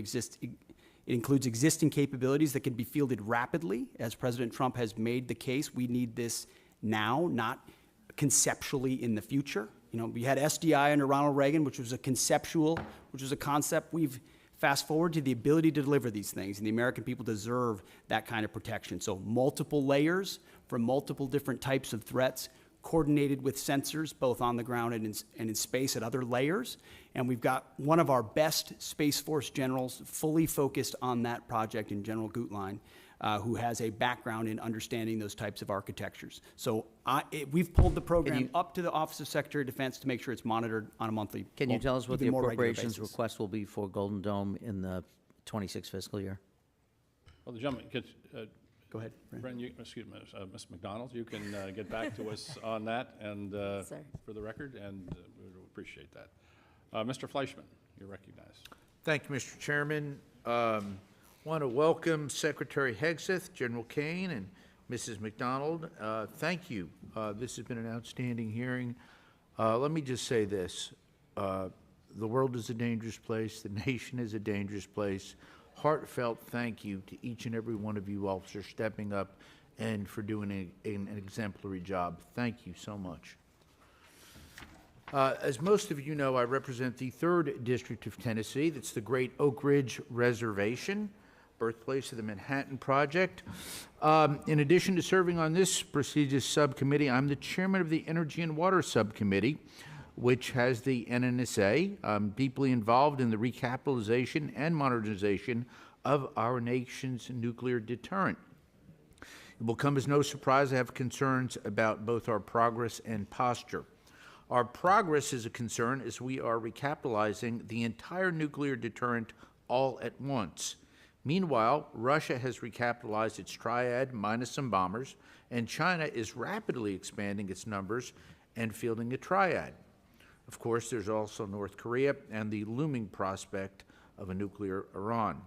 includes existing capabilities that can be fielded rapidly. As President Trump has made the case, we need this now, not conceptually in the future. You know, we had SDI under Ronald Reagan, which was a concept. We've fast forward to the ability to deliver these things, and the American people deserve that kind of protection. So multiple layers for multiple different types of threats, coordinated with sensors, both on the ground and in space at other layers. And we've got one of our best Space Force generals fully focused on that project in General Gutlein, who has a background in understanding those types of architectures. So we've pulled the program up to the Office of Secretary of Defense to make sure it's monitored on a monthly basis. Can you tell us what the appropriations request will be for Golden Dome in the 26 fiscal year? Well, the gentleman gets, go ahead, Bren, excuse me, Ms. McDonald, you can get back to us on that and for the record, and we would appreciate that. Mr. Fleischman, you're recognized. Thank you, Mr. Chairman. Want to welcome Secretary Hegseth, General Caine, and Mrs. McDonald. Thank you. This has been an outstanding hearing. Let me just say this. The world is a dangerous place. The nation is a dangerous place. Heartfelt thank you to each and every one of you officers stepping up and for doing an exemplary job. Thank you so much. As most of you know, I represent the 3rd District of Tennessee. That's the Great Oak Ridge Reservation, birthplace of the Manhattan Project. In addition to serving on this prestigious subcommittee, I'm the chairman of the Energy and Water Subcommittee, which has the NNSA. I'm deeply involved in the recapitalization and modernization of our nation's nuclear deterrent. It will come as no surprise I have concerns about both our progress and posture. Our progress is a concern as we are recapitalizing the entire nuclear deterrent all at once. Meanwhile, Russia has recapitalized its triad minus some bombers, and China is rapidly expanding its numbers and fielding a triad. Of course, there's also North Korea and the looming prospect of a nuclear Iran.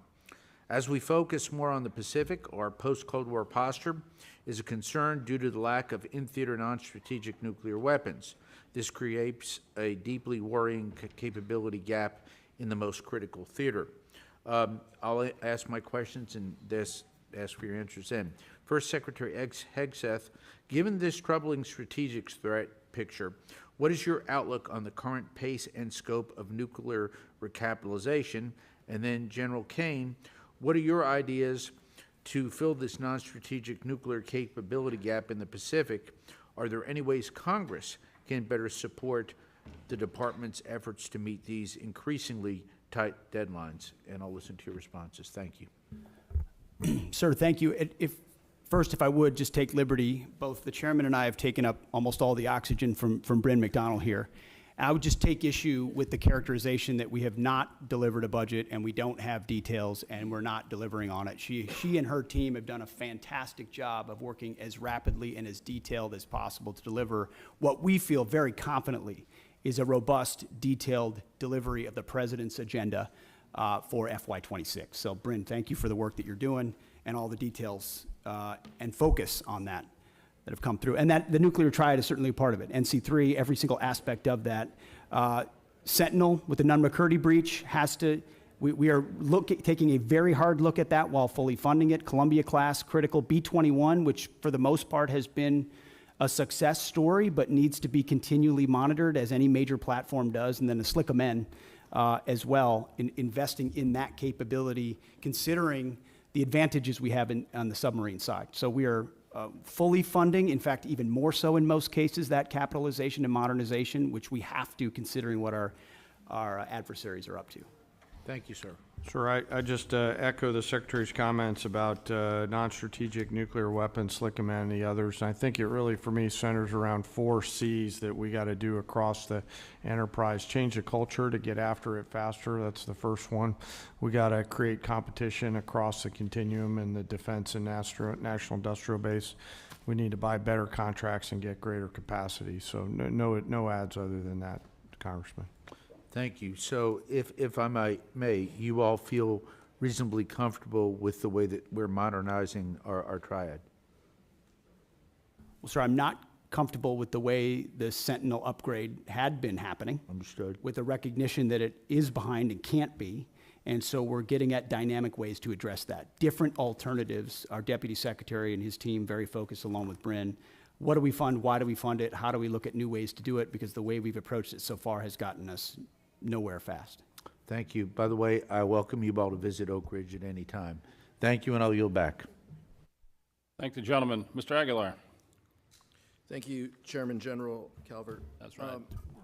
As we focus more on the Pacific, our post-Cold War posture is a concern due to the lack of in-theater non-strategic nuclear weapons. This creates a deeply worrying capability gap in the most critical theater. I'll ask my questions and ask for your answers then. First, Secretary Hegseth, given this troubling strategic threat picture, what is your outlook on the current pace and scope of nuclear recapitalization? And then General Caine, what are your ideas to fill this non-strategic nuclear capability gap in the Pacific? Are there any ways Congress can better support the department's efforts to meet these increasingly tight deadlines? And I'll listen to your responses. Thank you. Sir, thank you. First, if I would just take liberty, both the chairman and I have taken up almost all the oxygen from Bryn McDonald here. I would just take issue with the characterization that we have not delivered a budget and we don't have details and we're not delivering on it. She and her team have done a fantastic job of working as rapidly and as detailed as possible to deliver what we feel very confidently is a robust, detailed delivery of the president's agenda for FY26. So, Bryn, thank you for the work that you're doing and all the details and focus on that have come through. And that the nuclear triad is certainly a part of it. NC3, every single aspect of that. Sentinel with the Nunn-McCurdy breach has to, we are taking a very hard look at that while fully funding it. Columbia class, critical. B-21, which for the most part has been a success story, but needs to be continually monitored as any major platform does. And then the SLICM-N as well, investing in that capability, considering the advantages we have on the submarine side. So we are fully funding, in fact, even more so in most cases, that capitalization and modernization, which we have to, considering what our adversaries are up to. Thank you, sir. Sure, I just echo the Secretary's comments about non-strategic nuclear weapons, SLICM and the others. And I think it really, for me, centers around 4 C's that we got to do across the enterprise. Change the culture to get after it faster. That's the first one. We got to create competition across the continuum in the defense and national industrial base. We need to buy better contracts and get greater capacity. So no ads other than that, Congressman. Thank you. So if I may, you all feel reasonably comfortable with the way that we're modernizing our triad? Well, sir, I'm not comfortable with the way the Sentinel upgrade had been happening. Understood. With a recognition that it is behind and can't be. And so we're getting at dynamic ways to address that. Different alternatives. Our Deputy Secretary and his team very focused along with Bryn. What do we fund? Why do we fund it? How do we look at new ways to do it? Because the way we've approached it so far has gotten us nowhere fast. Thank you. By the way, I welcome you all to visit Oak Ridge at any time. Thank you, and I'll yield back. Thank the gentleman. Mr. Aguilar. Thank you, Chairman General Calvert. That's right.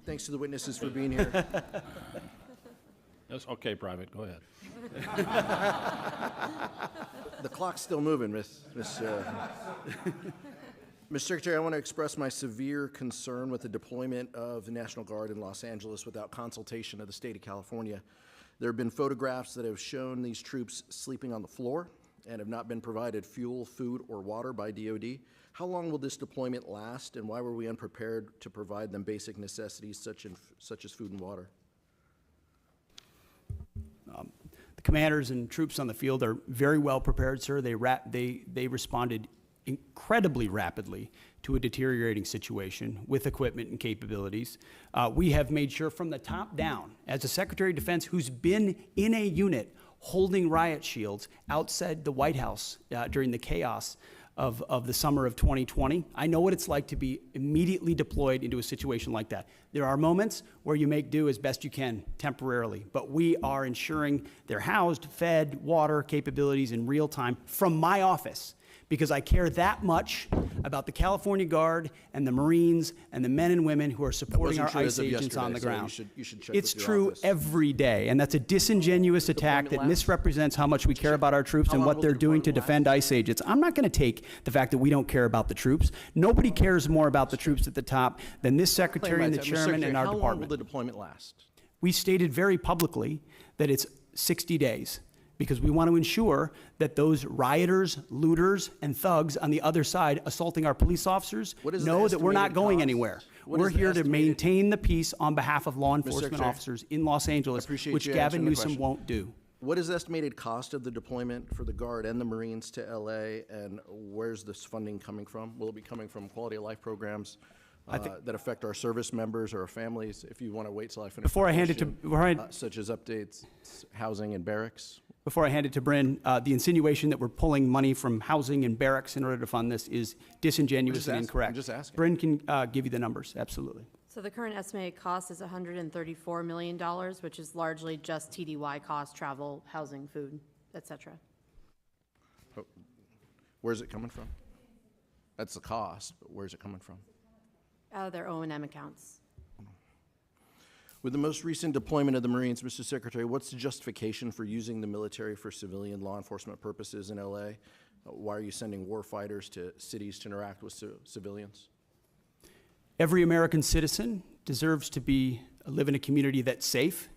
Thanks to the witnesses for being here. Yes, okay, Private, go ahead. The clock's still moving, Mr. Secretary, I want to express my severe concern with the deployment of the National Guard in Los Angeles without consultation of the state of California. There have been photographs that have shown these troops sleeping on the floor and have not been provided fuel, food, or water by DOD. How long will this deployment last, and why were we unprepared to provide them basic necessities such as food and water? The commanders and troops on the field are very well prepared, sir. They responded incredibly rapidly to a deteriorating situation with equipment and capabilities. We have made sure from the top down, as a Secretary of Defense who's been in a unit holding riot shields outside the White House during the chaos of the summer of 2020. I know what it's like to be immediately deployed into a situation like that. There are moments where you make do as best you can temporarily, but we are ensuring they're housed, fed, water capabilities in real time from my office, because I care that much about the California Guard and the Marines and the men and women who are supporting our ICE agents on the ground. You should check It's with your true office. every day, and that's a disingenuous attack that misrepresents how much we care about our troops and what they're doing to defend ICE agents. I'm not going to take the fact that we don't care about the troops. Nobody cares more about the troops at the top than this secretary and the chairman and our How long will department. the deployment last? We stated very publicly that it's 60 days. Because we want to ensure that those rioters, looters, and thugs on the other side assaulting our police officers know that we're not going anywhere. We're here to maintain the peace on behalf of law enforcement Secretary, officers in Los Angeles, appreciate which you Gavin answering the Newsom question. won't do. What is the estimated cost of the deployment for the Guard and the Marines to LA, and where's this funding coming from? Will it be coming from quality of life programs that affect our service members or our families? If you want to wait till I finish. Before I hand it to, such as updates, housing and barracks. Before I hand it to Bryn, the insinuation that we're pulling money from housing and barracks in order to fund this is disingenuous and incorrect. I'm just asking. Bryn can give you the numbers, absolutely. So the current estimated cost is $134 million, which is largely just TDY costs, travel, housing, food, et cetera. Where's it coming from? That's the cost, but where's it coming from? Out of their O&M accounts. With the most recent deployment of the Marines, Mr. Secretary, what's the justification for using the military for civilian law enforcement purposes in LA? Why are you sending war fighters to cities to interact with civilians? Every American citizen deserves to live in a community that's safe,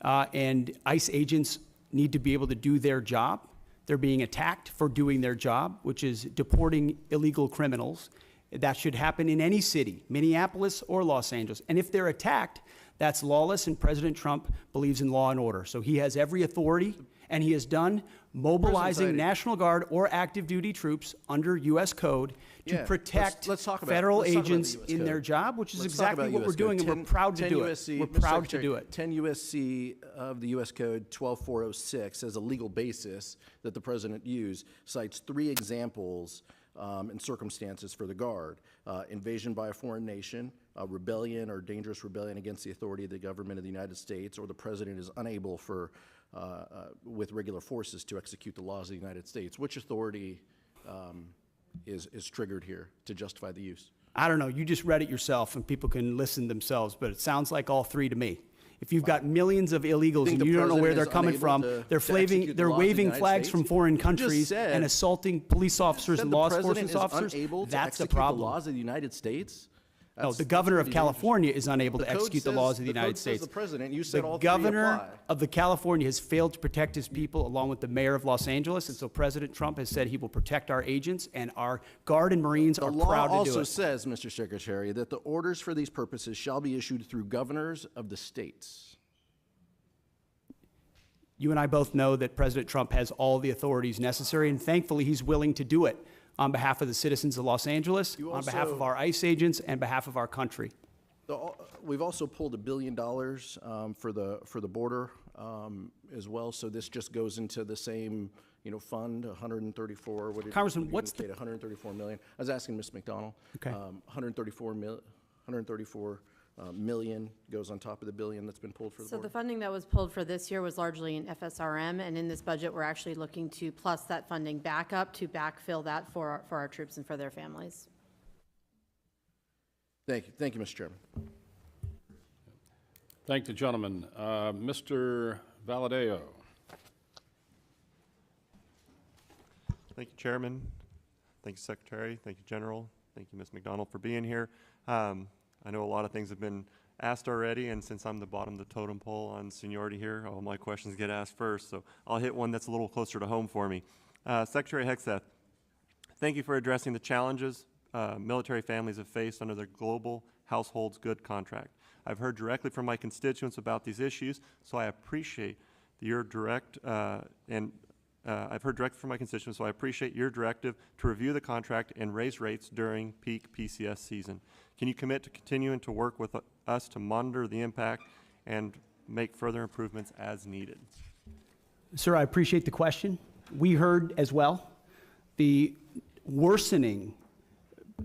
and ICE agents need to be able to do their job. They're being attacked for doing their job, which is deporting illegal criminals. That should happen in any city, Minneapolis or Los Angeles. And if they're attacked, that's lawless, and President Trump believes in law and order. So he has every authority, and he has done mobilizing National Guard or active duty troops under U.S. code to protect federal agents in their job, which is exactly what we're doing, and we're proud to do it. We're proud to do it. 10 U.S.C. of the U.S. Code 12406 as a legal basis that the president used cites 3 examples and circumstances for the Guard: invasion by a foreign nation, rebellion or dangerous rebellion against the authority of the government of the United States, or the president is unable with regular forces to execute the laws of the United States. Which authority is triggered here to justify the use? I don't know. You just read it yourself, and people can listen themselves, but it sounds like all 3 to me. If you've got millions of illegals and you don't know where they're coming from, they're waving flags from foreign countries and assaulting police officers and law enforcement officers, that's a problem. The laws of the United States? No, the governor of California is unable to execute the laws of the United States. The president, you said all 3 governor apply. of the California has failed to protect his people, along with the mayor of Los Angeles, and so President Trump has said he will protect our agents, and our Guard and Marines are proud to do it. The law also says, Mr. Secretary, that the orders for these purposes shall be issued through governors of the states. You and I both know that President Trump has all the authorities necessary, and thankfully he's willing to do it on behalf of the citizens of Los Angeles, on behalf of our ICE agents, and behalf of our country. We've also pulled $1 billion for the border as well, so this just goes into the same fund, 134. What did Congressman, what's the 134 million? I was asking Ms. McDonald. Okay. 134 million goes on top of the billion that's been pulled for the So border. the funding that was pulled for this year was largely in FSRM, and in this budget, we're actually looking to plus that funding back up to backfill that for our troops and for their families. Thank you, Mr. Chairman. Thank the gentleman. Mr. Valadeo. Thank you, Chairman. Thank you, Secretary. Thank you, General. Thank you, Ms. McDonald, for being here. I know a lot of things have been asked already, and since I'm the bottom of the totem pole on seniority here, all my questions get asked first, so I'll hit one that's a little closer to home for me. Secretary Hegseth, thank you for addressing the challenges military families have faced under the Global Households Good Contract. I've heard directly from my constituents about these issues, so I appreciate your I've heard directly from my constituents, so I appreciate your directive to review the contract and raise rates during peak PCS season. Can you commit to continuing to work with us to monitor the impact and make further improvements as needed? Sir, I appreciate the question. We heard as well the worsening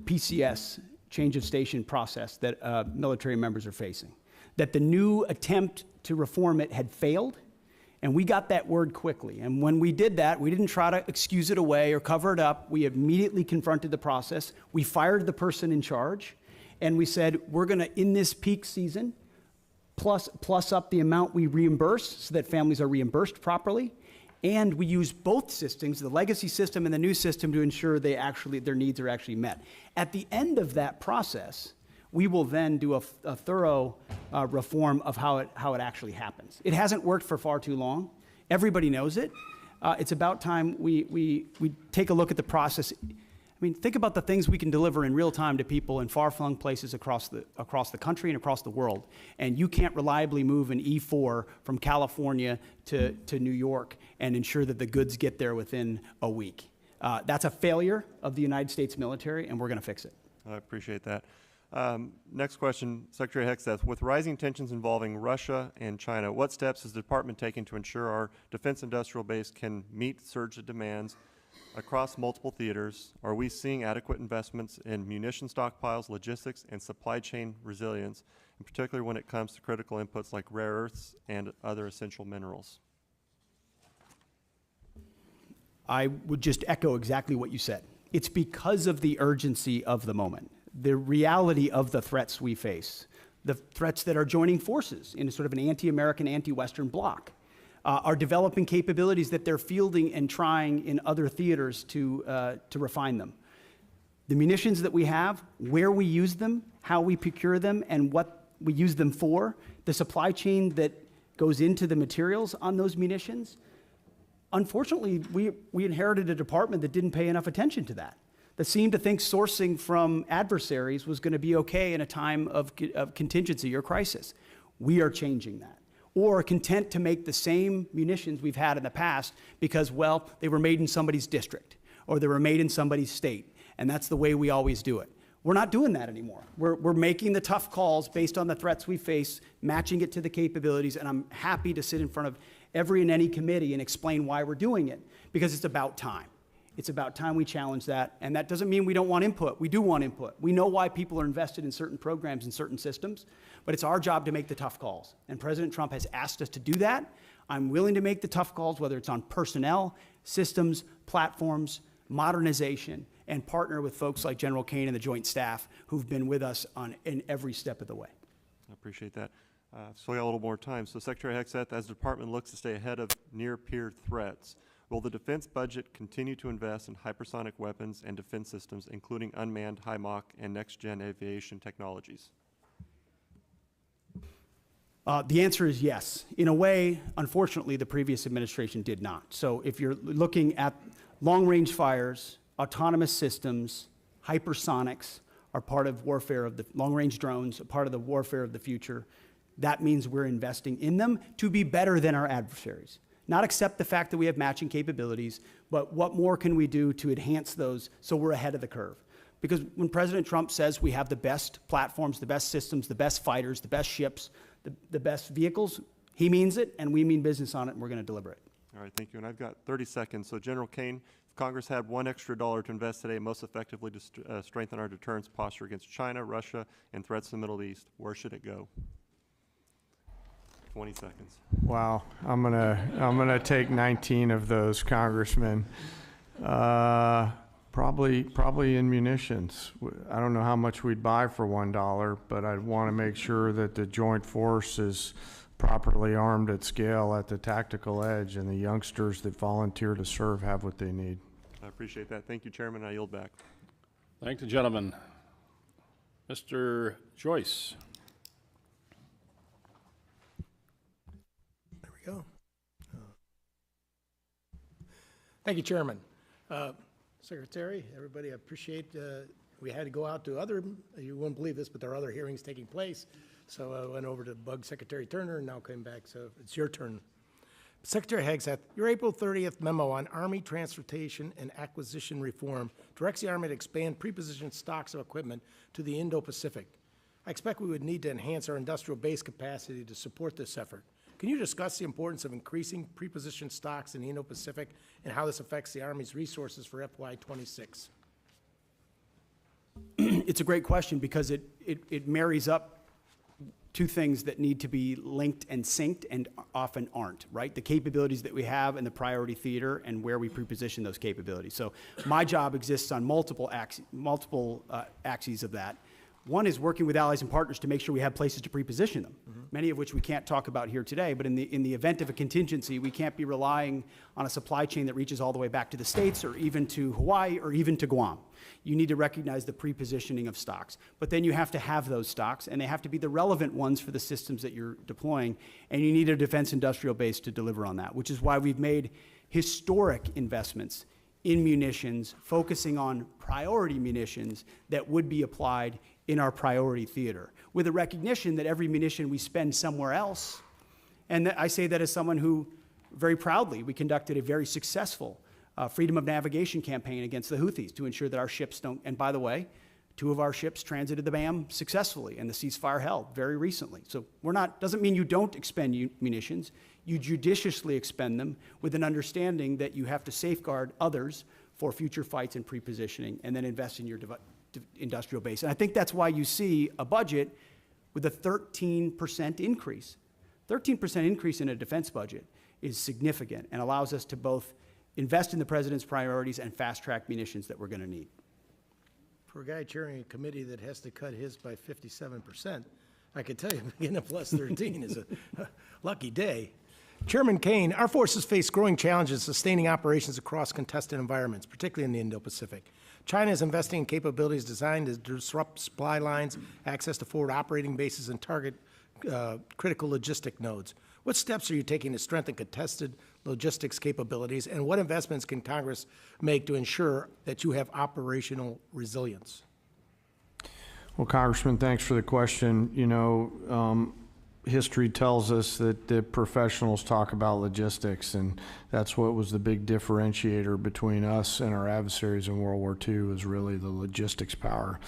PCS, change of station process that military members are facing. That the new attempt to reform it had failed, and we got that word quickly. And when we did that, we didn't try to excuse it away or cover it up. We immediately confronted the process. We fired the person in charge, and we said, we're going to, in this peak season, plus up the amount we reimburse so that families are reimbursed properly. And we use both systems, the legacy system and the new system, to ensure their needs are actually met. At the end of that process, we will then do a thorough reform of how it actually happens. It hasn't worked for far too long. Everybody knows it. It's about time we take a look at the process. I mean, think about the things we can deliver in real time to people in far-flung places across the country and across the world. And you can't reliably move an E4 from California to New York and ensure that the goods get there within a week. That's a failure of the United States military, and we're going to fix it. I appreciate that. Next question, Secretary Hegseth. With rising tensions involving Russia and China, what steps is the department taking to ensure our defense industrial base can meet surge of demands across multiple theaters? Are we seeing adequate investments in munition stockpiles, logistics, and supply chain resilience, in particular when it comes to critical inputs like rare earths and other essential minerals? I would just echo exactly what you said. It's because of the urgency of the moment, the reality of the threats we face, the threats that are joining forces in sort of an anti-American, anti-Western bloc, are developing capabilities that they're fielding and trying in other theaters to refine them. The munitions that we have, where we use them, how we procure them, and what we use them for, the supply chain that goes into the materials on those munitions. Unfortunately, we inherited a department that didn't pay enough attention to that seemed to think sourcing from adversaries was going to be okay in a time of contingency or crisis. We are changing that. Or content to make the same munitions we've had in the past because, well, they were made in somebody's district or they were made in somebody's state, and that's the way we always do it. We're not doing that anymore. We're making the tough calls based on the threats we face, matching it to the capabilities, and I'm happy to sit in front of every and any committee and explain why we're doing it, because it's about time. It's about time we challenge that, and that doesn't mean we don't want input. We do want input. We know why people are invested in certain programs and certain systems, but it's our job to make the tough calls, and President Trump has asked us to do that. I'm willing to make the tough calls, whether it's on personnel, systems, platforms, modernization, and partner with folks like General Caine and the Joint Staff who've been with us in every step of the way. I appreciate that. So we got a little more time. So Secretary Hegseth, as the department looks to stay ahead of near-peer threats, will the defense budget continue to invest in hypersonic weapons and defense systems, including unmanned, high Mach, and next-gen aviation technologies? The answer is yes. In a way, unfortunately, the previous administration did not. So if you're looking at long-range fires, autonomous systems, hypersonics are part of warfare of the long-range drones, a part of the warfare of the future. That means we're investing in them to be better than our adversaries. Not accept the fact that we have matching capabilities, but what more can we do to enhance those so we're ahead of the curve? Because when President Trump says we have the best platforms, the best systems, the best fighters, the best ships, the best vehicles, he means it, and we mean business on it, and we're going to deliver it. All right, thank you. And I've got 30 seconds. So General Caine, if Congress had $1 extra to invest today most effectively to strengthen our deterrence posture against China, Russia, and threats in the Middle East, where should it go? 20 seconds. Wow, I'm gonna take 19 of those, Congressman. Probably in munitions. I don't know how much we'd buy for $1, but I'd want to make sure that the joint force is properly armed at scale at the tactical edge, and the youngsters that volunteer to serve have what they need. I appreciate that. Thank you, Chairman. I yield back. Thank the gentleman. Mr. Joyce. There we go. Thank you, Chairman. Secretary, everybody, I appreciate we had to go out to other, you wouldn't believe this, but there are other hearings taking place. So I went over to bug Secretary Turner and now came back, so it's your turn. Secretary Hegseth, your April 30th memo on Army transportation and acquisition reform directs the Army to expand prepositioned stocks of equipment to the Indo-Pacific. I expect we would need to enhance our industrial base capacity to support this effort. Can you discuss the importance of increasing prepositioned stocks in the Indo-Pacific and how this affects the Army's resources for FY26? It's a great question because it marries up two things that need to be linked and synced and often aren't, right? The capabilities that we have in the priority theater and where we preposition those capabilities. So my job exists on multiple axes of that. One is working with allies and partners to make sure we have places to preposition them, many of which we can't talk about here today, but in the event of a contingency, we can't be relying on a supply chain that reaches all the way back to the States or even to Hawaii or even to Guam. You need to recognize the prepositioning of stocks. But then you have to have those stocks, and they have to be the relevant ones for the systems that you're deploying, and you need a defense industrial base to deliver on that, which is why we've made historic investments in munitions, focusing on priority munitions that would be applied in our priority theater, with a recognition that every munition we spend somewhere else, and I say that as someone who, very proudly, we conducted a very successful freedom of navigation campaign against the Houthis to ensure that our ships don't, and by the way, 2 of our ships transited the BAM successfully, and the ceasefire held very recently. So doesn't mean you don't expend munitions, you judiciously expend them with an understanding that you have to safeguard others for future fights and prepositioning, and then invest in your industrial base. And I think that's why you see a budget with a 13% increase. 13% increase in a defense budget is significant and allows us to both invest in the president's priorities and fast-track munitions that we're going to need. For a guy chairing a committee that has to cut his by 57%, I can tell you getting a plus 13 is a lucky day. Chairman Caine, our forces face growing challenges sustaining operations across contested environments, particularly in the Indo-Pacific. China is investing in capabilities designed to disrupt supply lines, access to forward operating bases, and target critical logistic nodes. What steps are you taking to strengthen contested logistics capabilities, and what investments can Congress make to ensure that you have operational resilience? Well, Congressman, thanks for the question. You know, history tells us that the professionals talk about logistics, and that's what was the big differentiator between us and our adversaries in World War II, was really the logistics power.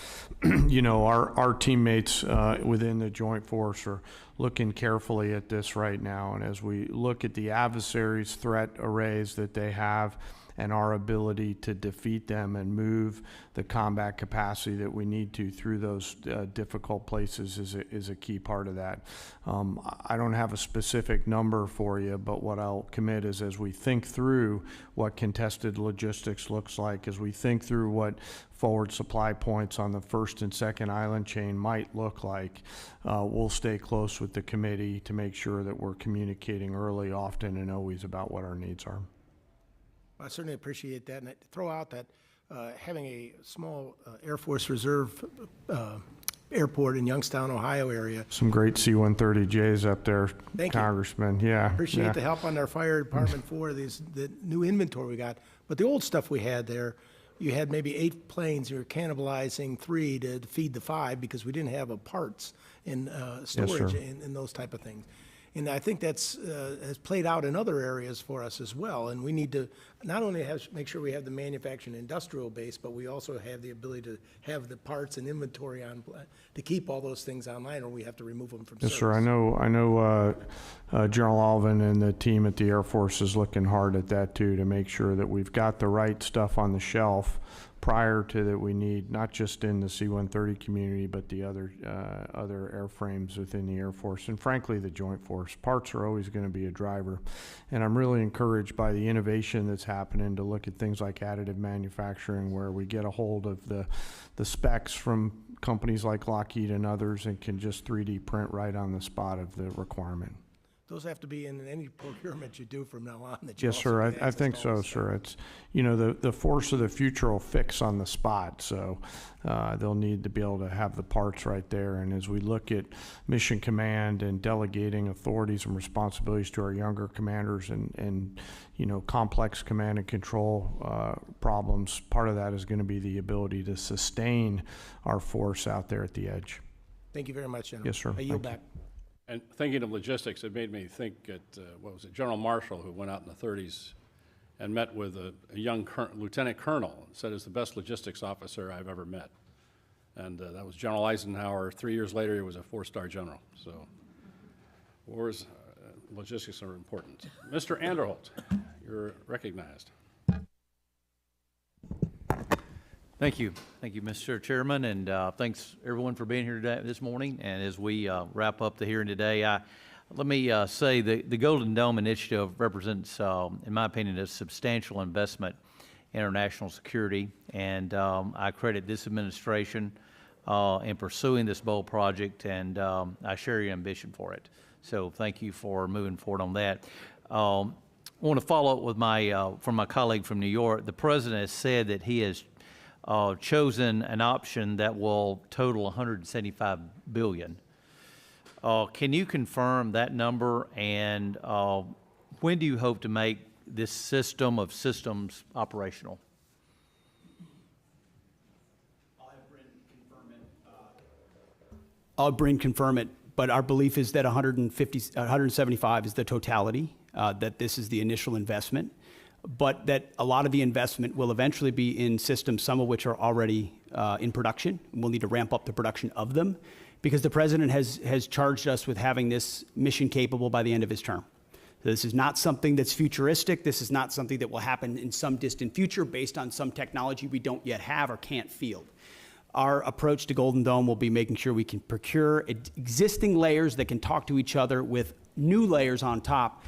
You know, our teammates within the Joint Force are looking carefully at this right now, and as we look at the adversaries' threat arrays that they have and our ability to defeat them and move the combat capacity that we need to through those difficult places is a key part of that. I don't have a specific number for you, but what I'll commit is, as we think through what contested logistics looks like, as we think through what forward supply points on the first and second island chain might look like, we'll stay close with the committee to make sure that we're communicating early, often, and always about what our needs are. I certainly appreciate that, and I throw out that having a small Air Force Reserve airport in Youngstown, Ohio area. Some great C-130Js up there, Thank you. Congressman. Yeah. Appreciate the help on our fire department for the new inventory we got. But the old stuff we had there, you had maybe 8 planes, you were cannibalizing 3 to feed the 5 because we didn't have parts in storage and those type of things. And I think that's has played out in other areas for us as well. And we need to not only make sure we have the manufacturing industrial base, but we also have the ability to have the parts and inventory on to keep all those things online, or we have to remove them from service. Yes, sir. I know General Alvin and the team at the Air Force is looking hard at that too, to make sure that we've got the right stuff on the shelf prior to that we need, not just in the C-130 community, but the other airframes within the Air Force, and frankly, the Joint Force. Parts are always going to be a driver. And I'm really encouraged by the innovation that's happening to look at things like additive manufacturing, where we get a hold of the specs from companies like Lockheed and others and can just 3D print right on the spot of the requirement. Those have to be in any procurement you do from now on. Yes, sir. I think so, sir. It's, you know, the force of the future will fix on the spot, so they'll need to be able to have the parts right there. And as we look at mission command and delegating authorities and responsibilities to our younger commanders and you know, complex command and control problems, part of that is going to be the ability to sustain our force out there at the edge. Thank you very much, General. Yes, sir. I yield back. And thinking of logistics, it made me think at, what was it, General Marshall, who went out in the 30s and met with a young lieutenant colonel, and said, "Is the best logistics officer I've ever met." And that was General Eisenhower. 3 years later, he was a 4-star general. So wars, logistics are important. Mr. Anderholt, you're recognized. Thank you. Thank you, Mr. Chairman, and thanks everyone for being here today, this morning. And as we wrap up the hearing today, let me say the Golden Dome Initiative represents, in my opinion, a substantial investment in our national security, and I credit this administration in pursuing this bold project, and I share your ambition for it. So thank you for moving forward on that. I want to follow up with from my colleague from New York. The president has said that he has chosen an option that will total $175 billion. Can you confirm that number, and when do you hope to make this system of systems operational? I'll have Bryn confirm it, but our belief is that 175 is the totality, that this is the initial investment, but that a lot of the investment will eventually be in systems, some of which are already in production. We'll need to ramp up the production of them because the president has charged us with having this mission capable by the end of his term. So this is not something that's futuristic. This is not something that will happen in some distant future based on some technology we don't yet have or can't field. Our approach to Golden Dome will be making sure we can procure existing layers that can talk to each other with new layers on top,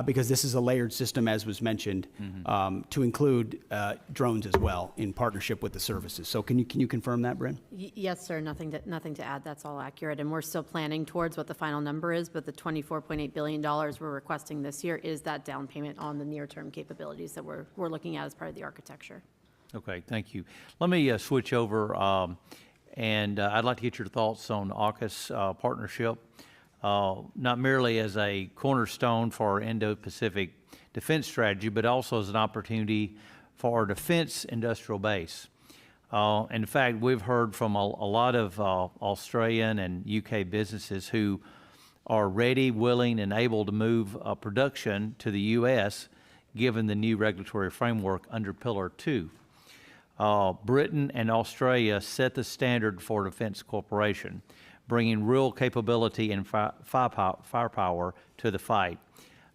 because this is a layered system, as was mentioned, to include drones as well in partnership with the services. So can you confirm that, Bryn? Yes, sir. Nothing to add. That's all accurate. And we're still planning towards what the final number is, but the $24.8 billion we're requesting this year is that down payment on the near-term capabilities that we're looking at as part of the architecture. Okay, thank you. Let me switch over, and I'd like to get your thoughts on AUKUS partnership, not merely as a cornerstone for our Indo-Pacific defense strategy, but also as an opportunity for our defense industrial base. In fact, we've heard from a lot of Australian and UK businesses who are ready, willing, and able to move production to the U.S. given the new regulatory framework under Pillar 2. Britain and Australia set the standard for defense cooperation, bringing real capability and firepower to the fight.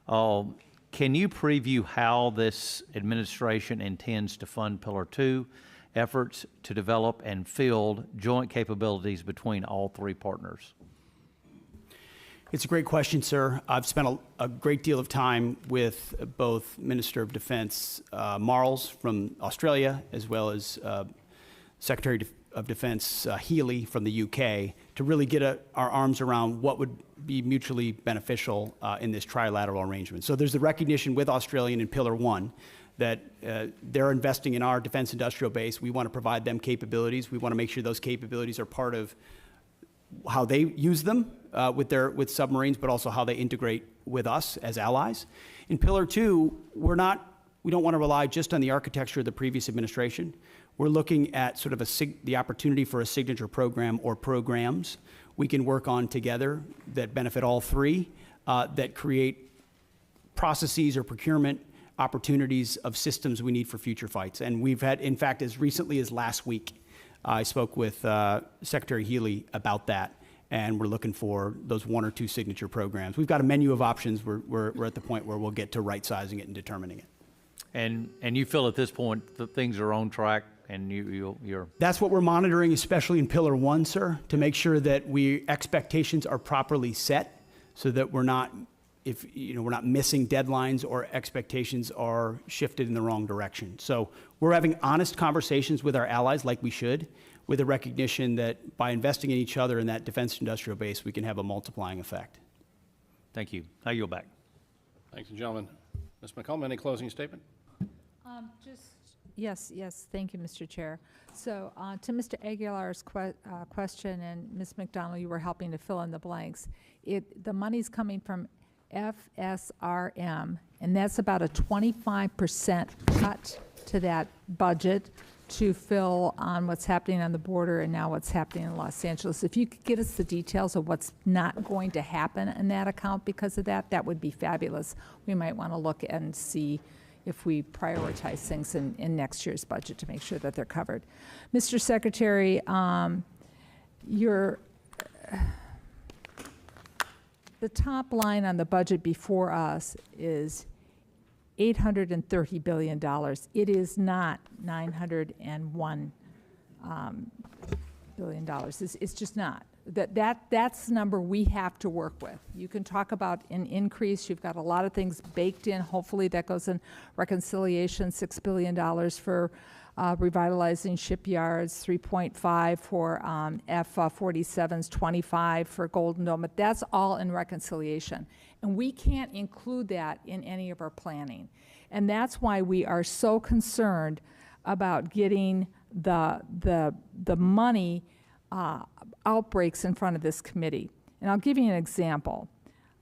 Can you preview how this administration intends to fund Pillar 2 efforts to develop and field joint capabilities between all three partners? It's a great question, sir. I've spent a great deal of time with both Minister of Defense Marles from Australia, as well as Secretary of Defense Healy from the UK, to really get our arms around what would be mutually beneficial in this trilateral arrangement. So there's the recognition with Australia in Pillar 1 that they're investing in our defense industrial base. We want to provide them capabilities. We want to make sure those capabilities are part of how they use them with submarines, but also how they integrate with us as allies. In Pillar 2, we don't want to rely just on the architecture of the previous administration. We're looking at sort of the opportunity for a signature program or programs we can work on together that benefit all three, that create processes or procurement opportunities of systems we need for future fights. And we've had, in fact, as recently as last week, I spoke with Secretary Healy about that, and we're looking for those one or two signature programs. We've got a menu of options. We're at the point where we'll get to right-sizing it and determining it. And you feel at this point that things are on track, and you're... That's what we're monitoring, especially in Pillar 1, sir, to make sure that expectations are properly set so that we're not missing deadlines or expectations are shifted in the wrong direction. So we're having honest conversations with our allies, like we should, with a recognition that by investing in each other in that defense industrial base, we can have a multiplying effect. Thank you. I yield back. Thank you, gentlemen. Ms. McCollum, any closing statement? Yes, thank you, Mr. Chair. So to Mr. Aguilar's question, and Ms. McDonald, you were helping to fill in the blanks. The money's coming from FSRM, and that's about a 25% cut to that budget to fill on what's happening on the border and now what's happening in Los Angeles. If you could get us the details of what's not going to happen in that account because of that, that would be fabulous. We might want to look and see if we prioritize things in next year's budget to make sure that they're covered. Mr. Secretary, the top line on the budget before us is $830 billion. It is not $901 billion. It's just not. That's the number we have to work with. You can talk about an increase. You've got a lot of things baked in. Hopefully that goes in reconciliation, $6 billion for revitalizing shipyards, 3.5 for F-47s, 25 for Golden Dome. But that's all in reconciliation. And we can't include that in any of our planning. And that's why we are so concerned about getting the money outbreaks in front of this committee. And I'll give you an example.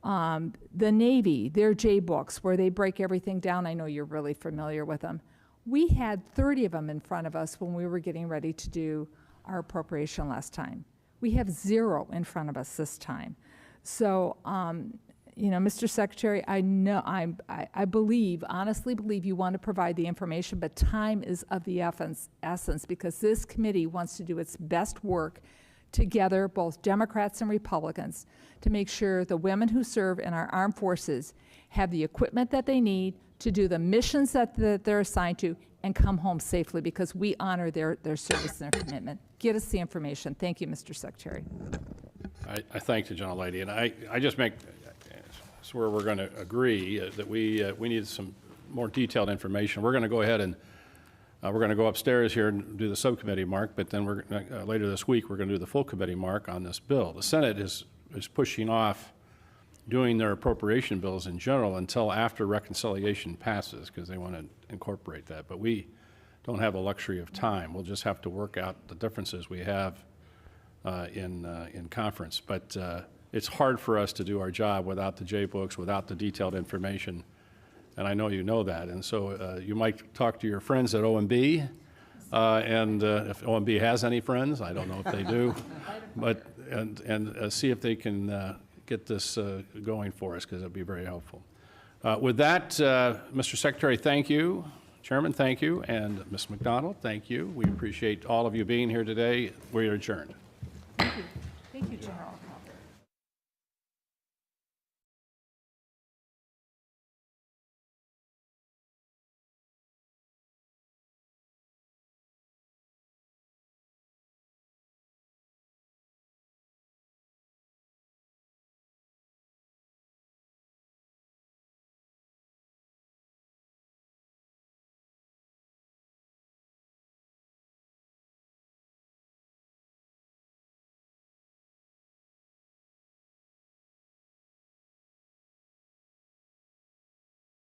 The Navy, their J-books, where they break everything down, I know you're really familiar with them. We had 30 of them in front of us when we were getting ready to do our appropriation last time. We have 0 in front of us this time. So, you know, Mr. Secretary, I know, I believe, honestly believe you want to provide the information, but time is of the essence because this committee wants to do its best work together, both Democrats and Republicans, to make sure the women who serve in our armed forces have the equipment that they need to do the missions that they're assigned to and come home safely because we honor their service and their commitment. Get us the information. Thank you, Mr. Secretary. I thank the gentlelady, and I just make, that's where we're going to agree that we need some more detailed information. We're going to go ahead and we're going to go upstairs here and do the subcommittee mark, but then we're later this week we're going to do the full committee mark on this bill. The Senate is pushing off doing their appropriation bills in general until after reconciliation passes because they want to incorporate that. But we don't have the luxury of time. We'll just have to work out the differences we have in conference. But it's hard for us to do our job without the J-books, without the detailed information, and I know you know that. And so you might talk to your friends at OMB, and if OMB has any friends, I don't know if they do, but and see if they can get this going for us, because it would be very helpful. With that, Mr. Secretary, thank you. Chairman, thank you. And Ms. McDonald, thank you. We appreciate all of you being here today. We are adjourned. Thank you. Thank you, General.